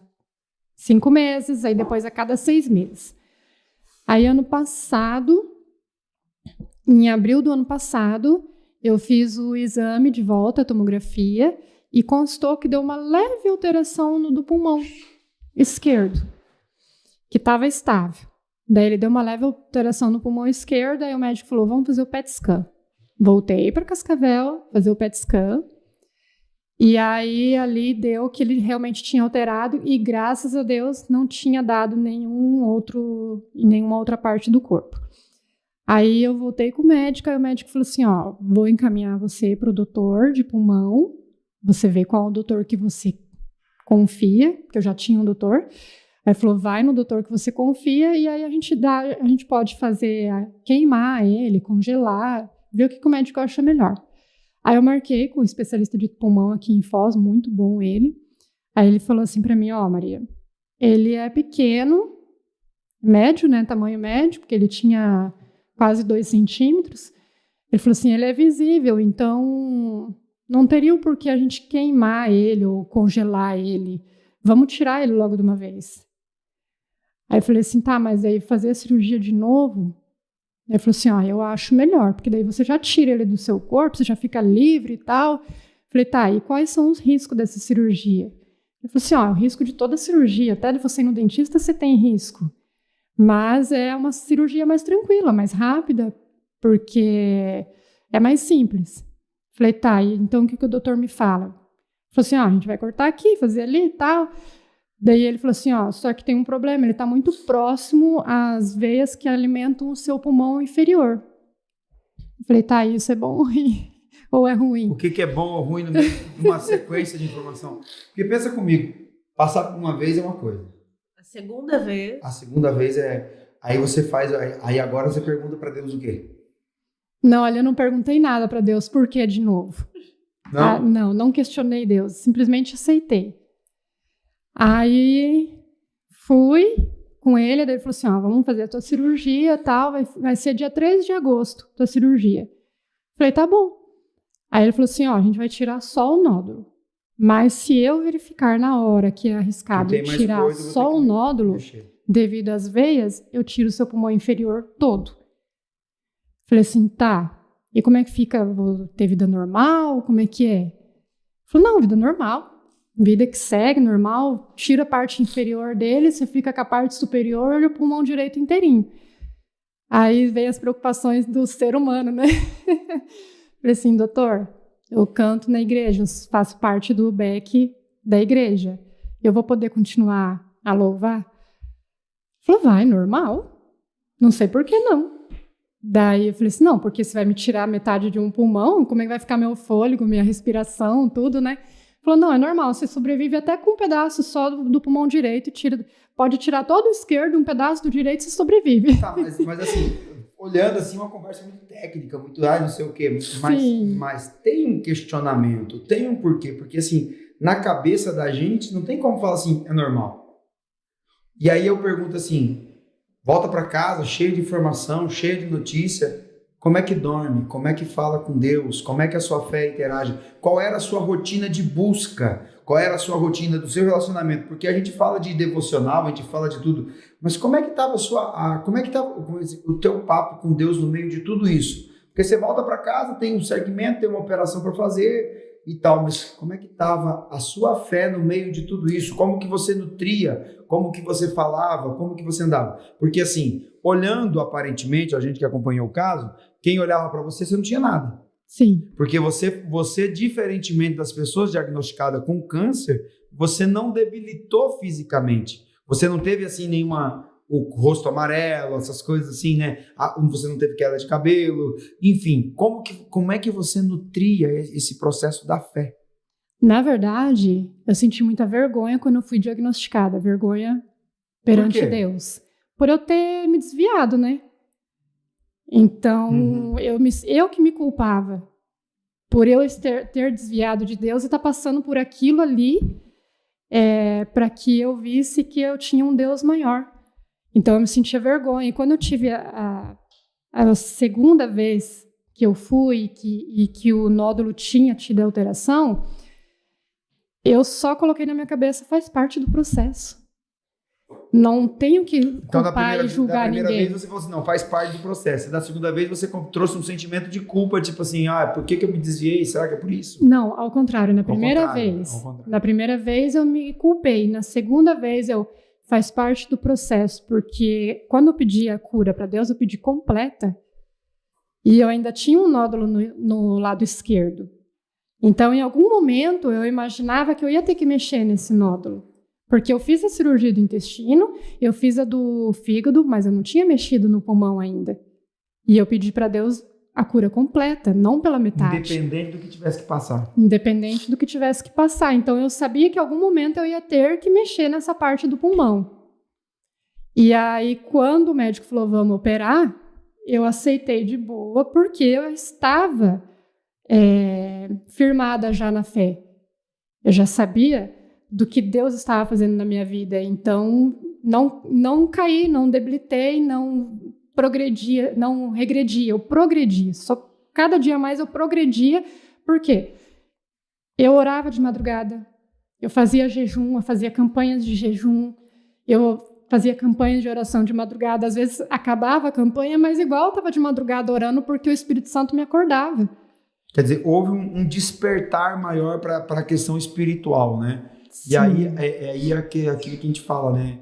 5 meses, aí depois a cada 6 meses. Aí ano passado, em abril do ano passado, eu fiz o exame de volta, a tomografia, e constou que deu uma leve alteração do pulmão esquerdo, que estava estável. Daí ele deu uma leve alteração no pulmão esquerdo, aí o médico falou, vamos fazer o PET scan. Voltei para Cascavel, fazer o PET scan, e aí ali deu que ele realmente tinha alterado, e graças a Deus não tinha dado em nenhuma outra parte do corpo. Aí eu voltei com o médico, aí o médico falou assim, vou encaminhar você para o doutor de pulmão, você vê qual doutor que você confia, porque eu já tinha um doutor. Aí falou, vai no doutor que você confia, e aí a gente pode fazer, queimar ele, congelar, ver o que o médico acha melhor. Aí eu marquei com um especialista de pulmão aqui em Foz, muito bom ele. Aí ele falou assim para mim, Maria, ele é pequeno, médio, né, tamanho médio, porque ele tinha quase 2 centímetros. Ele falou assim, ele é visível, então não teria o porquê a gente queimar ele ou congelar ele. Vamos tirar ele logo de uma vez. Aí eu falei assim, tá, mas aí fazer a cirurgia de novo? Aí ele falou assim, eu acho melhor, porque daí você já tira ele do seu corpo, você já fica livre e tal. Eu falei, tá, e quais são os riscos dessa cirurgia? Ele falou assim, o risco de toda cirurgia, até de você ir no dentista você tem risco. Mas é uma cirurgia mais tranquila, mais rápida, porque é mais simples. Falei, tá, então o que o doutor me fala? Ele falou assim, a gente vai cortar aqui, fazer ali e tal. Daí ele falou assim, só que tem um problema, ele está muito próximo às veias que alimentam o seu pulmão inferior. Falei, tá, isso é bom ou ruim? Ou é ruim?
O que é bom ou ruim no meio de uma sequência de informação? Porque pensa comigo, passar por uma vez é uma coisa.
A segunda vez?
A segunda vez aí você faz, aí agora você pergunta para Deus o quê?
Não, olha, eu não perguntei nada para Deus, por que de novo?
Não?
Não questionei Deus, simplesmente aceitei. Aí fui com ele, daí ele falou assim, vamos fazer a tua cirurgia e tal, vai ser dia 3 de agosto, tua cirurgia. Falei, tá bom. Aí ele falou assim, a gente vai tirar só o nódulo, mas se eu verificar na hora que é arriscado tirar só o nódulo, devido às veias, eu tiro o seu pulmão inferior todo. Falei assim, tá, e como é que fica? Vou ter vida normal? Como é que é? Ele falou, não, vida normal. Vida que segue, normal, tira a parte inferior dele, você fica com a parte superior e o pulmão direito inteirinho. Aí veio as preocupações do ser humano, né? Falei assim, doutor, eu canto na igreja, eu faço parte do back da igreja. Eu vou poder continuar a louvar? Falou, vai, normal. Não sei por que não. Daí eu falei assim, não, porque você vai me tirar metade de um pulmão, como é que vai ficar meu fôlego, minha respiração, tudo, né? Falou, não, é normal, você sobrevive até com um pedaço só do pulmão direito, pode tirar todo o esquerdo, um pedaço do direito, você sobrevive.
Tá, mas assim, olhando assim, uma conversa muito técnica, muito, não sei o quê, mas tem um questionamento, tem um porquê, porque assim, na cabeça da gente, não tem como falar assim, é normal. E aí eu pergunto assim, volta para casa, cheio de informação, cheio de notícia, como é que dorme? Como é que fala com Deus? Como é que a sua fé interage? Qual era a sua rotina de busca? Qual era a sua rotina do seu relacionamento? Porque a gente fala de devocional, a gente fala de tudo, mas como é que estava o teu papo com Deus no meio de tudo isso? Porque você volta para casa, tem um segmento, tem uma operação para fazer e tal, mas como é que estava a sua fé no meio de tudo isso? Como que você nutria? Como que você falava? Como que você andava? Porque assim, olhando aparentemente, a gente que acompanhou o caso, quem olhava para você não tinha nada.
Sim.
Porque você, diferentemente das pessoas diagnosticadas com câncer, você não debilitou fisicamente. Você não teve assim nenhuma o rosto amarelo, essas coisas assim, né? Você não teve queda de cabelo, enfim, como é que você nutria esse processo da fé?
Na verdade, eu senti muita vergonha quando eu fui diagnosticada, vergonha perante Deus, por eu ter me desviado, né? Então, eu que me culpava por eu ter desviado de Deus e estar passando por aquilo ali, para que eu visse que eu tinha um Deus maior. Então, eu me sentia vergonha. E quando eu tive a segunda vez que eu fui e que o nódulo tinha tido alteração, eu só coloquei na minha cabeça, faz parte do processo. Não tenho que culpar e julgar ninguém.
Da primeira vez você falou assim, não, faz parte do processo. Da segunda vez você trouxe um sentimento de culpa, tipo assim, por que eu me desviei? Será que é por isso?
Não, ao contrário. Na primeira vez eu me culpei. Na segunda vez faz parte do processo, porque quando eu pedi a cura para Deus, eu pedi completa. E eu ainda tinha um nódulo no lado esquerdo. Então, em algum momento, eu imaginava que eu ia ter que mexer nesse nódulo. Porque eu fiz a cirurgia do intestino, eu fiz a do fígado, mas eu não tinha mexido no pulmão ainda. E eu pedi para Deus a cura completa, não pela metade.
Independente do que tivesse que passar.
Independente do que tivesse que passar. Então, eu sabia que em algum momento eu ia ter que mexer nessa parte do pulmão. E aí, quando o médico falou, vamos operar, eu aceitei de boa, porque eu estava firmada já na fé. Eu já sabia do que Deus estava fazendo na minha vida. Então, não caí, não debilitei, não progredia, não regredia, eu progredia. Só cada dia mais eu progredia. Por quê? Eu orava de madrugada, eu fazia jejum, eu fazia campanhas de jejum, eu fazia campanhas de oração de madrugada. Às vezes acabava a campanha, mas igual eu estava de madrugada orando porque o Espírito Santo me acordava.
Quer dizer, houve um despertar maior para a questão espiritual, né?
Sim.
E aí aquilo que a gente fala, né?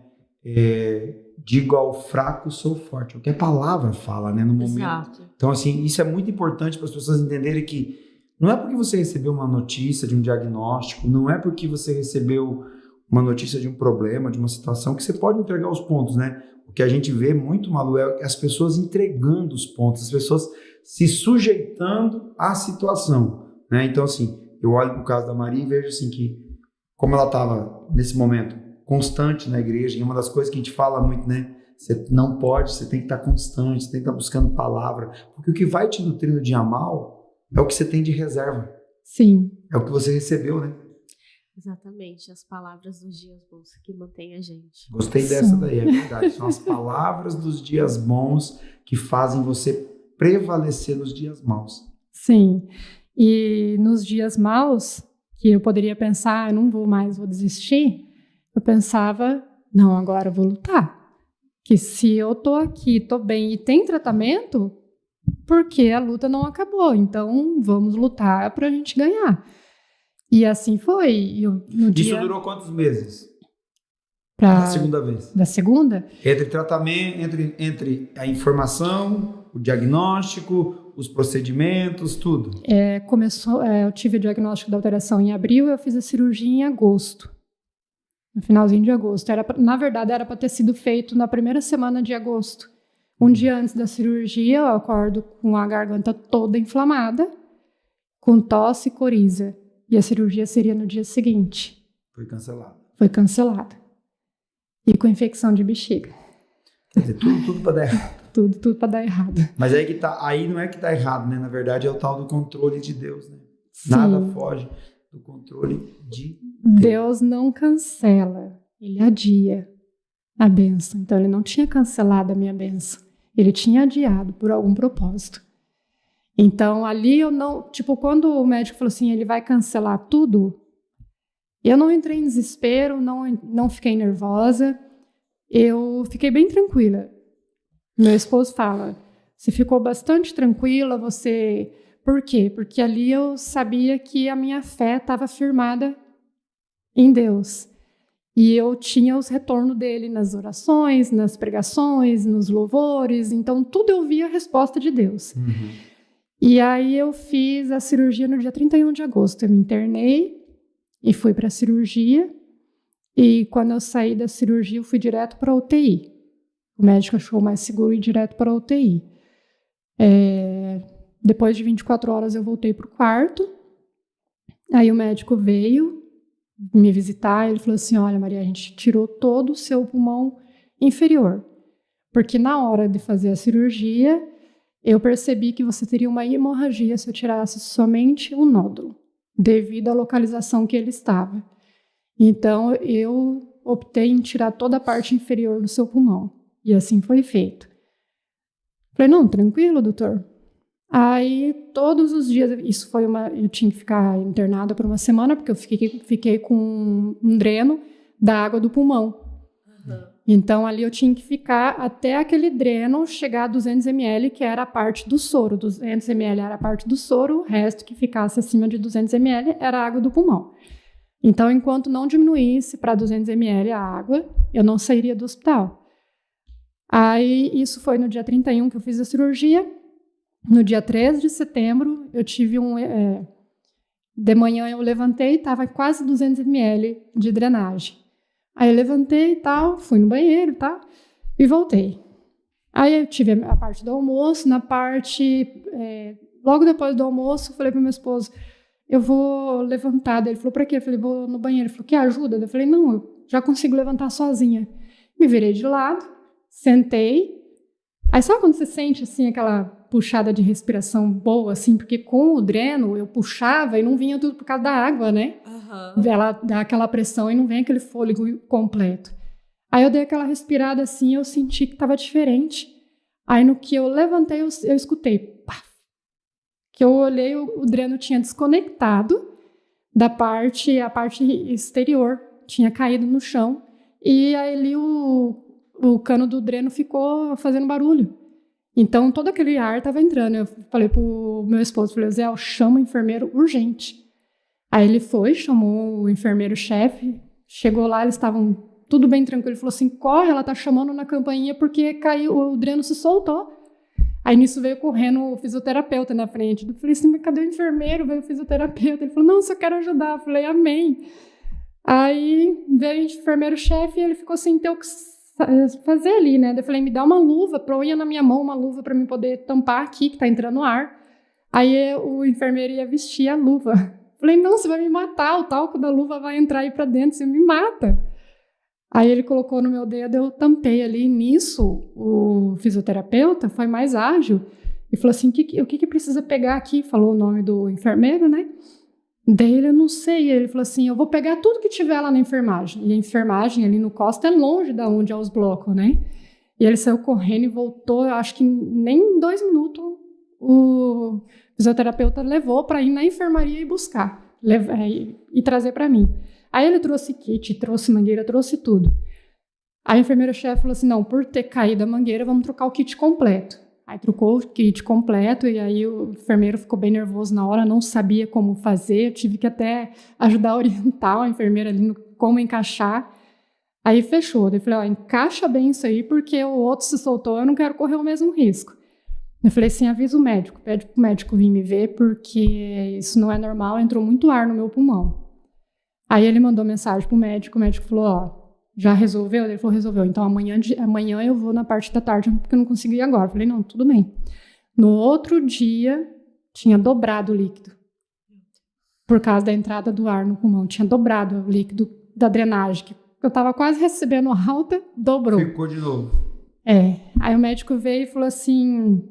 Digo ao fraco, sou forte. É o que a palavra fala, né? No momento.
Exato.
Então, assim, isso é muito importante para as pessoas entenderem que não é porque você recebeu uma notícia de um diagnóstico, não é porque você recebeu uma notícia de um problema, de uma situação, que você pode entregar os pontos, né? O que a gente vê muito, Malu, é as pessoas entregando os pontos, as pessoas se sujeitando à situação, né? Então, assim, eu olho para o caso da Maria e vejo assim que, como ela estava nesse momento constante na igreja, e uma das coisas que a gente fala muito, né? Você não pode, você tem que estar constante, você tem que estar buscando palavra, porque o que vai te nutrir no dia mal é o que você tem de reserva.
Sim.
É o que você recebeu, né?
Exatamente, as palavras dos dias bons que mantêm a gente.
Gostei dessa daí, é verdade. São as palavras dos dias bons que fazem você prevalecer nos dias maus.
Sim, e nos dias maus, que eu poderia pensar, não vou mais, vou desistir, eu pensava, não, agora eu vou lutar. Que se eu tô aqui, tô bem e tem tratamento, porque a luta não acabou, então vamos lutar pra gente ganhar. E assim foi.
Isso durou quantos meses? A segunda vez.
Da segunda?
Entre tratamento, entre a informação, o diagnóstico, os procedimentos, tudo.
Eu tive o diagnóstico da alteração em abril, eu fiz a cirurgia em agosto. No finalzinho de agosto. Na verdade, era para ter sido feito na primeira semana de agosto. Um dia antes da cirurgia, eu acordo com a garganta toda inflamada, com tosse e coriza. E a cirurgia seria no dia seguinte. Foi cancelada. E com infecção de bexiga.
Quer dizer, tudo para dar errado.
Tudo para dar errado.
Mas aí não é que tá errado, né? Na verdade, é o tal do controle de Deus, né?
Sim.
Nada foge do controle de Deus.
Deus não cancela, ele adia a bênção. Então, ele não tinha cancelado a minha bênção. Ele tinha adiado por algum propósito. Então, ali eu não... Tipo, quando o médico falou assim, ele vai cancelar tudo, eu não entrei em desespero, não fiquei nervosa, eu fiquei bem tranquila. Meu esposo fala, você ficou bastante tranquila, você... Por quê? Porque ali eu sabia que a minha fé estava firmada em Deus. E eu tinha os retornos dele nas orações, nas pregações, nos louvores, então tudo eu via a resposta de Deus.
Uhum.
E aí eu fiz a cirurgia no dia 31 de agosto. Eu me internei e fui para a cirurgia. E quando eu saí da cirurgia, eu fui direto para a UTI. O médico achou mais seguro ir direto para a UTI. Depois de 24 horas eu voltei para o quarto. Aí o médico veio me visitar. Ele falou assim: olha, Maria, a gente tirou todo o seu pulmão inferior. Porque na hora de fazer a cirurgia, eu percebi que você teria uma hemorragia se eu tirasse somente um nódulo, devido à localização que ele estava. Então, eu optei em tirar toda a parte inferior do seu pulmão. E assim foi feito. Falei, não, tranquilo, doutor. Aí, todos os dias, eu tinha que ficar internada por uma semana, porque eu fiquei com um dreno da água do pulmão. Então, ali eu tinha que ficar até aquele dreno chegar a 200 ml, que era a parte do soro. 200 ml era a parte do soro, o resto que ficasse acima de 200 ml era a água do pulmão. Então, enquanto não diminuísse para 200 ml a água, eu não sairia do hospital. Aí, isso foi no dia 31 que eu fiz a cirurgia. No dia 13 de setembro, eu tive de manhã eu levantei e estava quase 200 ml de drenagem. Aí eu levantei e tal, fui no banheiro e tal, e voltei. Aí eu tive a parte do almoço, logo depois do almoço, eu falei para meu esposo, eu vou levantar. Daí ele falou, para quê? Eu falei, vou no banheiro. Ele falou, quer ajuda? Eu falei, não, eu já consigo levantar sozinha. Me virei de lado, sentei. Aí sabe quando você sente assim aquela puxada de respiração boa, assim, porque com o dreno eu puxava e não vinha tudo por causa da água, né? Ela dá aquela pressão e não vem aquele fôlego completo. Aí eu dei aquela respirada assim, eu senti que estava diferente. Aí no que eu levantei, eu escutei, pá, que eu olhei, o dreno tinha desconectado a parte exterior, tinha caído no chão, e aí ali o cano do dreno ficou fazendo barulho. Então, todo aquele ar estava entrando. Eu falei pro meu esposo, falei, Zé, chama o enfermeiro urgente. Aí ele foi, chamou o enfermeiro-chefe, chegou lá, eles estavam tudo bem tranquilo. Ele falou assim, corre, ela tá chamando na campainha porque caiu, o dreno se soltou. Aí nisso veio correndo o fisioterapeuta na frente. Eu falei assim, mas cadê o enfermeiro? Veio o fisioterapeuta. Ele falou, não, só quero ajudar. Eu falei, amém. Aí veio o enfermeiro-chefe e ele ficou sem ter o que fazer ali, né? Eu falei, me dá uma luva, põe na minha mão uma luva para mim poder tampar aqui, que tá entrando ar. Aí o enfermeiro ia vestir a luva. Eu falei, não, você vai me matar, o talco da luva vai entrar aí para dentro, você me mata. Aí ele colocou no meu dedo, eu tampei ali. Nisso, o fisioterapeuta foi mais ágil e falou assim, o que precisa pegar aqui? Falou o nome do enfermeiro, né? Daí eu não sei, ele falou assim, eu vou pegar tudo que tiver lá na enfermagem. E a enfermagem ali no Costa é longe da onde é os blocos, né? E ele saiu correndo e voltou, eu acho que nem em 2 minutos o fisioterapeuta levou para ir na enfermaria e buscar, e trazer para mim. Aí ele trouxe kit, trouxe mangueira, trouxe tudo. A enfermeira-chefe falou assim, não, por ter caído a mangueira, vamos trocar o kit completo. Aí trocou o kit completo e aí o enfermeiro ficou bem nervoso na hora, não sabia como fazer, eu tive que até ajudar a orientar a enfermeira ali no como encaixar. Aí fechou, eu falei, encaixa bem isso aí porque o outro se soltou, eu não quero correr o mesmo risco. Eu falei assim, avisa o médico, pede pro médico vir me ver porque isso não é normal, entrou muito ar no meu pulmão. Aí ele mandou mensagem pro médico, o médico falou, já resolveu? Ele falou, resolveu. Então, amanhã eu vou na parte da tarde, porque eu não consigo ir agora. Eu falei, não, tudo bem. No outro dia, tinha dobrado o líquido. Por causa da entrada do ar no pulmão. Tinha dobrado o líquido da drenagem. Que eu estava quase recebendo alta, dobrou.
Ficou de novo.
Aí o médico veio e falou assim,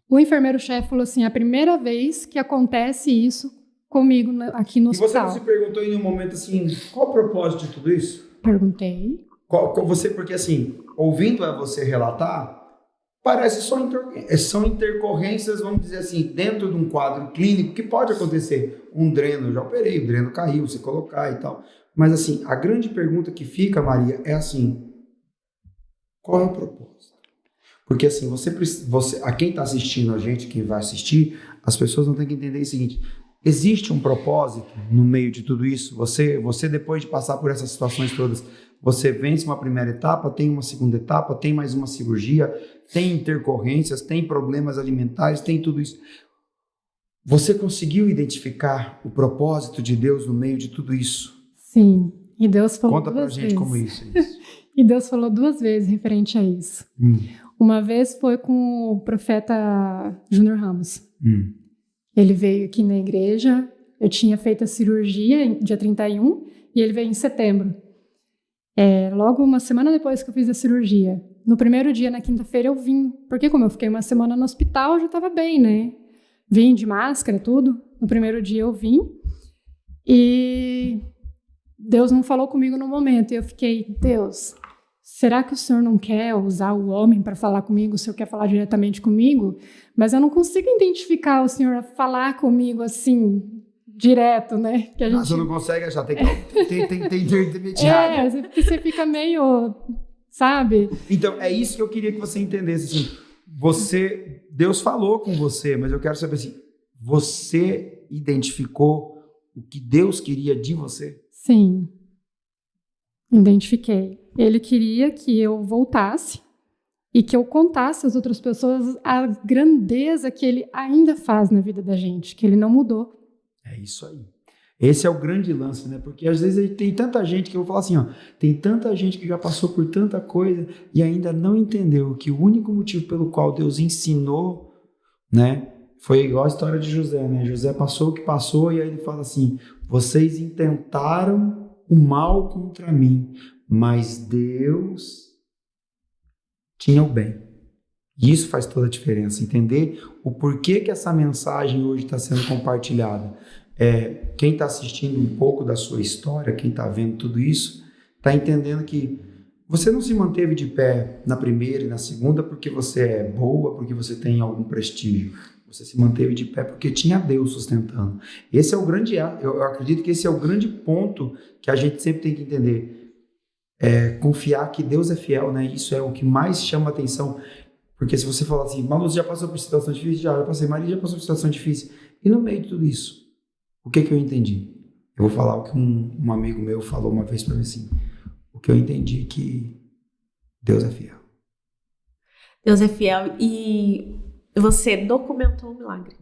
o enfermeiro-chefe falou assim, é a primeira vez que acontece isso comigo aqui no hospital.
E você não se perguntou em nenhum momento assim, qual o propósito de tudo isso?
Perguntei.
Porque assim, ouvindo você relatar, parece são intercorrências, vamos dizer assim, dentro de um quadro clínico que pode acontecer. Um dreno, eu já operei, o dreno caiu, você colocar e tal. Mas assim, a grande pergunta que fica, Maria, é assim, qual é o propósito? Porque assim, a quem está assistindo a gente, quem vai assistir, as pessoas não têm que entender o seguinte, existe um propósito no meio de tudo isso? Você depois de passar por essas situações todas, você vence uma primeira etapa, tem uma segunda etapa, tem mais uma cirurgia, tem intercorrências, tem problemas alimentares, tem tudo isso. Você conseguiu identificar o propósito de Deus no meio de tudo isso?
Sim, e Deus falou
Conta pra gente como isso.
E E Deus falou 2 vezes referente a isso. Uma vez foi com o profeta Júnior Ramos. Ele veio aqui na igreja, eu tinha feito a cirurgia dia 31 e ele veio em setembro. Logo uma semana depois que eu fiz a cirurgia. No primeiro dia, na quinta-feira, eu vim. Porque como eu fiquei uma semana no hospital, eu já estava bem, né? Vim de máscara, tudo. No primeiro dia eu vim. E Deus não falou comigo no momento. E eu fiquei, Deus, será que o Senhor não quer usar o homem para falar comigo? O Senhor quer falar diretamente comigo? Mas eu não consigo identificar o Senhor falar comigo assim, direto, né? Que a gente...
Você não consegue achar, tem intermediário.
Você fica meio, sabe?
Então, é isso que eu queria que você entendesse. Assim, Deus falou com você, mas eu quero saber assim, você identificou o que Deus queria de você?
Sim, identifiquei. Ele queria que eu voltasse e que eu contasse às outras pessoas a grandeza que ele ainda faz na vida da gente, que ele não mudou.
É isso aí. Esse é o grande lance, né? Porque às vezes tem tanta gente que eu vou falar assim, ó, tem tanta gente que já passou por tanta coisa e ainda não entendeu que o único motivo pelo qual Deus ensinou, né, foi igual a história de José, né? José passou o que passou e aí ele fala assim, vocês intentaram o mal contra mim, mas Deus tinha o bem. E isso faz toda a diferença, entender o porquê que essa mensagem hoje está sendo compartilhada. Quem está assistindo um pouco da sua história, quem está vendo tudo isso, está entendendo que você não se manteve de pé na primeira e na segunda porque você é boa, porque você tem algum prestígio. Você se manteve de pé porque tinha Deus sustentando. Esse é o grande, eu acredito que esse é o grande ponto que a gente sempre tem que entender. Confiar que Deus é fiel, né? Isso é o que mais chama atenção. Porque se você falar assim, Manu, já passou por situação difícil? Já passei. Maria já passou por situação difícil. E no meio de tudo isso, o que eu entendi? Eu vou falar o que um amigo meu falou uma vez para mim assim. O que eu entendi é que Deus é fiel.
Deus é fiel e você documentou o milagre.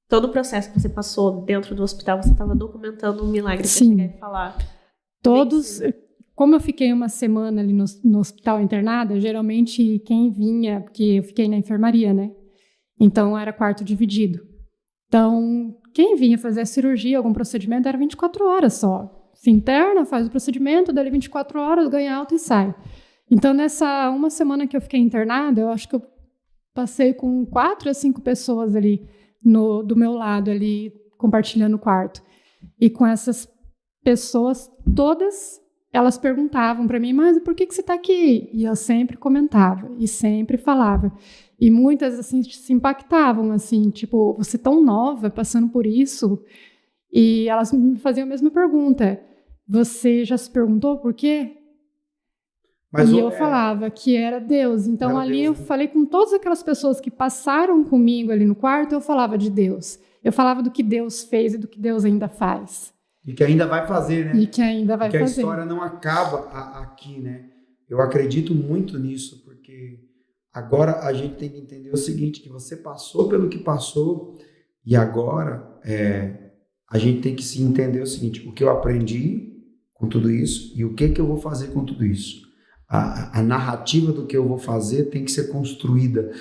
Todo o processo que você passou dentro do hospital, você estava documentando um milagre.
Sim.
Você quer falar?
Todos... Como eu fiquei uma semana ali no hospital internada, geralmente quem vinha, porque eu fiquei na enfermaria, né? Então era quarto dividido. Então, quem vinha fazer a cirurgia, algum procedimento, era 24 horas só. Se interna, faz o procedimento, dali 24 horas, ganha alta e sai. Então, nessa uma semana que eu fiquei internada, eu acho que eu passei com 4 a 5 pessoas ali do meu lado, ali, compartilhando o quarto. E com essas pessoas todas... Elas perguntavam para mim, mas por que você está aqui? E eu sempre comentava e sempre falava. E muitas assim se impactavam, assim, tipo, você tão nova, passando por isso. E elas me faziam a mesma pergunta. Você já se perguntou por quê? Mas eu falava que era Deus. Então era ali Deus, né? Eu falei com todas aquelas pessoas que passaram comigo ali no quarto, eu falava de Deus. Eu falava do que Deus fez e do que Deus ainda faz.
E que ainda vai fazer, né?
E que ainda vai fazer.
Porque a história não acaba aqui, né? Eu acredito muito nisso, porque agora a gente tem que entender o seguinte, que você passou pelo que passou e agora a gente tem que se entender o seguinte, o que eu aprendi com tudo isso e o que eu vou fazer com tudo isso. A narrativa do que eu vou fazer tem que ser construída.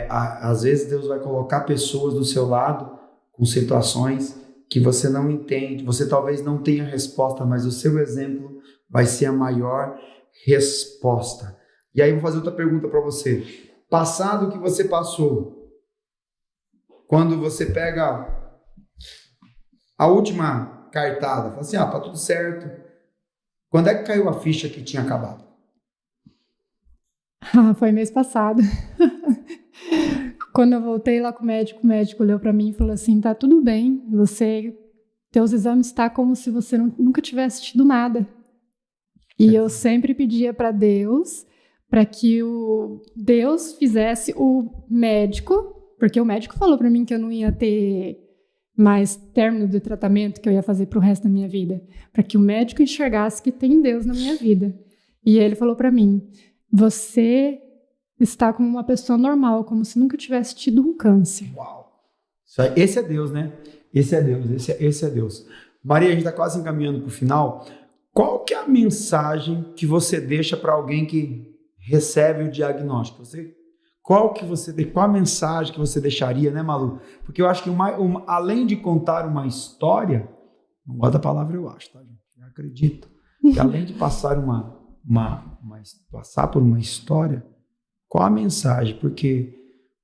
Às vezes Deus vai colocar pessoas do seu lado com situações que você não entende, você talvez não tenha resposta, mas o seu exemplo vai ser a maior resposta. E aí eu vou fazer outra pergunta para você. Passado o que você passou, quando você pega a última cartada, fala assim, tá tudo certo. Quando é que caiu a ficha que tinha acabado?
Foi mês passado. Quando eu voltei lá com o médico olhou para mim e falou assim, tá tudo bem, teus exames estão como se você nunca tivesse tido nada. E eu sempre pedia para Deus, para que Deus fizesse o médico, porque o médico falou para mim que eu não ia ter mais término do tratamento que eu ia fazer para o resto da minha vida, para que o médico enxergasse que tem Deus na minha vida. E ele falou para mim, você está como uma pessoa normal, como se nunca tivesse tido um câncer.
Uau! Esse é Deus, né? Esse é Deus, esse é Deus. Maria, a gente está quase encaminhando para o final. qual que é a mensagem que você deixa para alguém que recebe o diagnóstico? Qual a mensagem que você deixaria, né, Malu? Porque eu acho que além de contar uma história, não gosto da palavra eu acho, tá, gente? Eu acredito que além de passar passar por uma história, qual a mensagem? Porque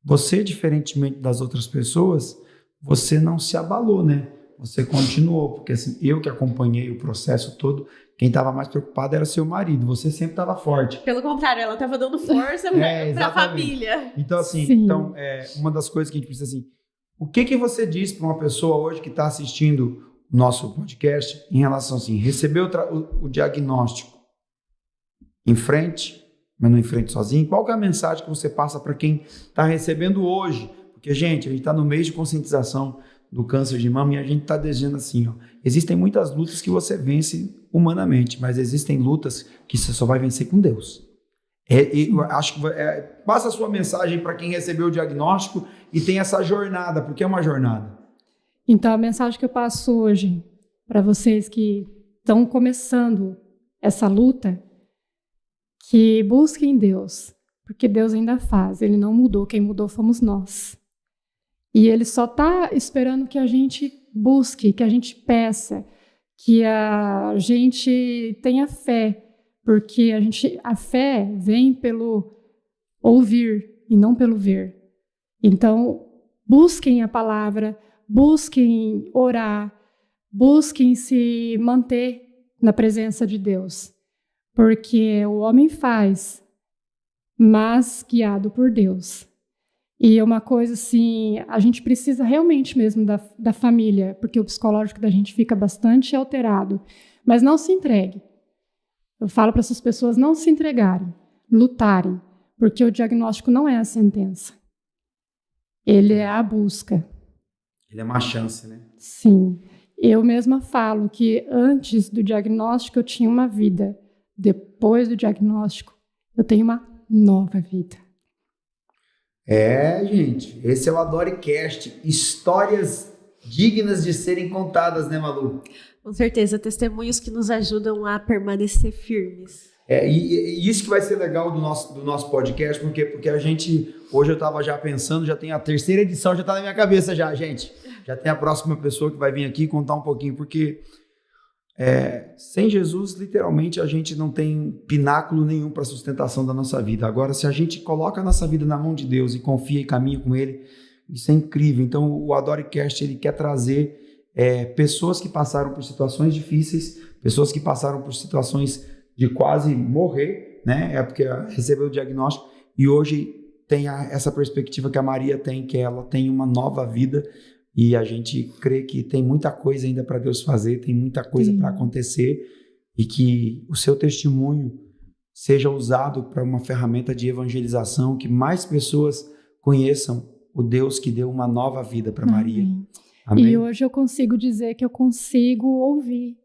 você, diferentemente das outras pessoas, você não se abalou, né? Você continuou, porque assim, eu que acompanhei o processo todo, quem estava mais preocupado era seu marido, você sempre estava forte.
Pelo contrário, ela estava dando força para a família.
Então, assim, uma das coisas que a gente precisa, assim, o que você diz para uma pessoa hoje que está assistindo o nosso podcast em relação, assim, recebeu o diagnóstico em frente, mas não em frente sozinho? Qual que é a mensagem que você passa para quem está recebendo hoje? Porque, gente, a gente está no mês de conscientização do câncer de mama e a gente está dizendo assim, ó, existem muitas lutas que você vence humanamente, mas existem lutas que você só vai vencer com Deus. Eu acho que passa a sua mensagem para quem recebeu o diagnóstico e tem essa jornada, porque é uma jornada.
Então, a mensagem que eu passo hoje para vocês que estão começando essa luta, que busquem Deus, porque Deus ainda faz, Ele não mudou, quem mudou fomos nós. E Ele só está esperando que a gente busque, que a gente peça, que a gente tenha fé, porque a fé vem pelo ouvir e não pelo ver. Então, busquem a palavra, busquem orar, busquem se manter na presença de Deus, porque o homem faz, mas guiado por Deus. E é uma coisa assim, a gente precisa realmente mesmo da família, porque o psicológico da gente fica bastante alterado. Mas não se entregue. Eu falo para essas pessoas não se entregarem, lutarem, porque o diagnóstico não é a sentença. Ele é a busca.
Ele é uma chance, né?
Sim. Eu mesma falo que antes do diagnóstico eu tinha uma vida. Depois do diagnóstico, eu tenho uma nova vida.
Gente, esse é o AdoreCast, histórias dignas de serem contadas, né, Malu?
Com certeza, testemunhos que nos ajudam a permanecer firmes.
E isso que vai ser legal do nosso podcast, porque a gente, hoje eu estava já pensando, já tem a terceira edição, já está na minha cabeça já, gente. Já tem a próxima pessoa que vai vir aqui contar um pouquinho, porque sem Jesus, literalmente, a gente não tem pináculo nenhum para a sustentação da nossa vida. Agora, se a gente coloca a nossa vida na mão de Deus e confia e caminha com Ele, isso é incrível. Então, o AdoreCast, ele quer trazer pessoas que passaram por situações difíceis, pessoas que passaram por situações de quase morrer, né? Porque recebeu o diagnóstico e hoje tem essa perspectiva que a Maria tem, que ela tem uma nova vida. E a gente crê que tem muita coisa ainda para Deus fazer, tem muita coisa para acontecer e que o seu testemunho seja usado para uma ferramenta de evangelização, que mais pessoas conheçam o Deus que deu uma nova vida para Maria. Amém?
E hoje eu consigo dizer que eu consigo ouvir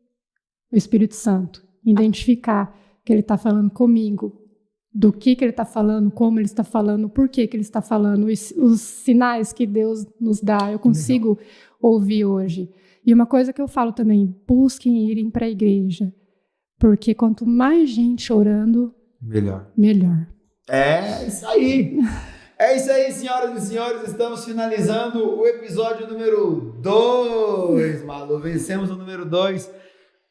o Espírito Santo, identificar que Ele está falando comigo, do que Ele está falando, como Ele está falando, por que Ele está falando, os sinais que Deus nos dá, eu consigo ouvir hoje. E uma coisa que eu falo também, busquem irem para a igreja, porque quanto mais gente orando, melhor.
É isso aí, senhoras e senhores, estamos finalizando o episódio número 2, Malu, vencemos o número 2.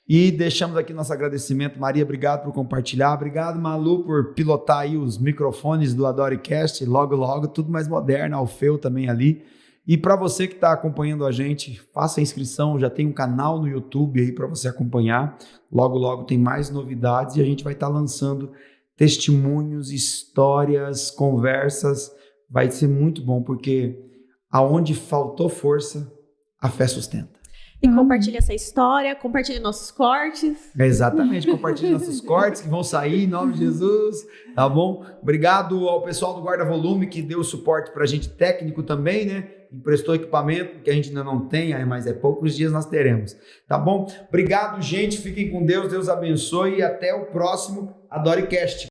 E deixamos aqui nosso agradecimento. Maria, obrigado por compartilhar. Obrigado, Malu, por pilotar aí os microfones do AdoreCast. Logo, tudo mais moderno. Alfeu também ali. E para você que está acompanhando a gente, faça a inscrição. Já tem um canal no YouTube aí para você acompanhar. Logo tem mais novidades. E a gente vai estar lançando testemunhos, histórias, conversas. Vai ser muito bom, porque aonde faltou força, a fé sustenta.
E compartilhe essa história, compartilhe nossos cortes.
Exatamente, compartilhe nossos cortes que vão sair em nome de Jesus, tá bom? Obrigado ao pessoal do Guarda Volume que deu suporte pra gente técnico também, né? Emprestou equipamento que a gente ainda não tem, mas poucos dias nós teremos, tá bom? Obrigado, gente, fiquem com Deus, Deus abençoe e até o próximo AdoreCast.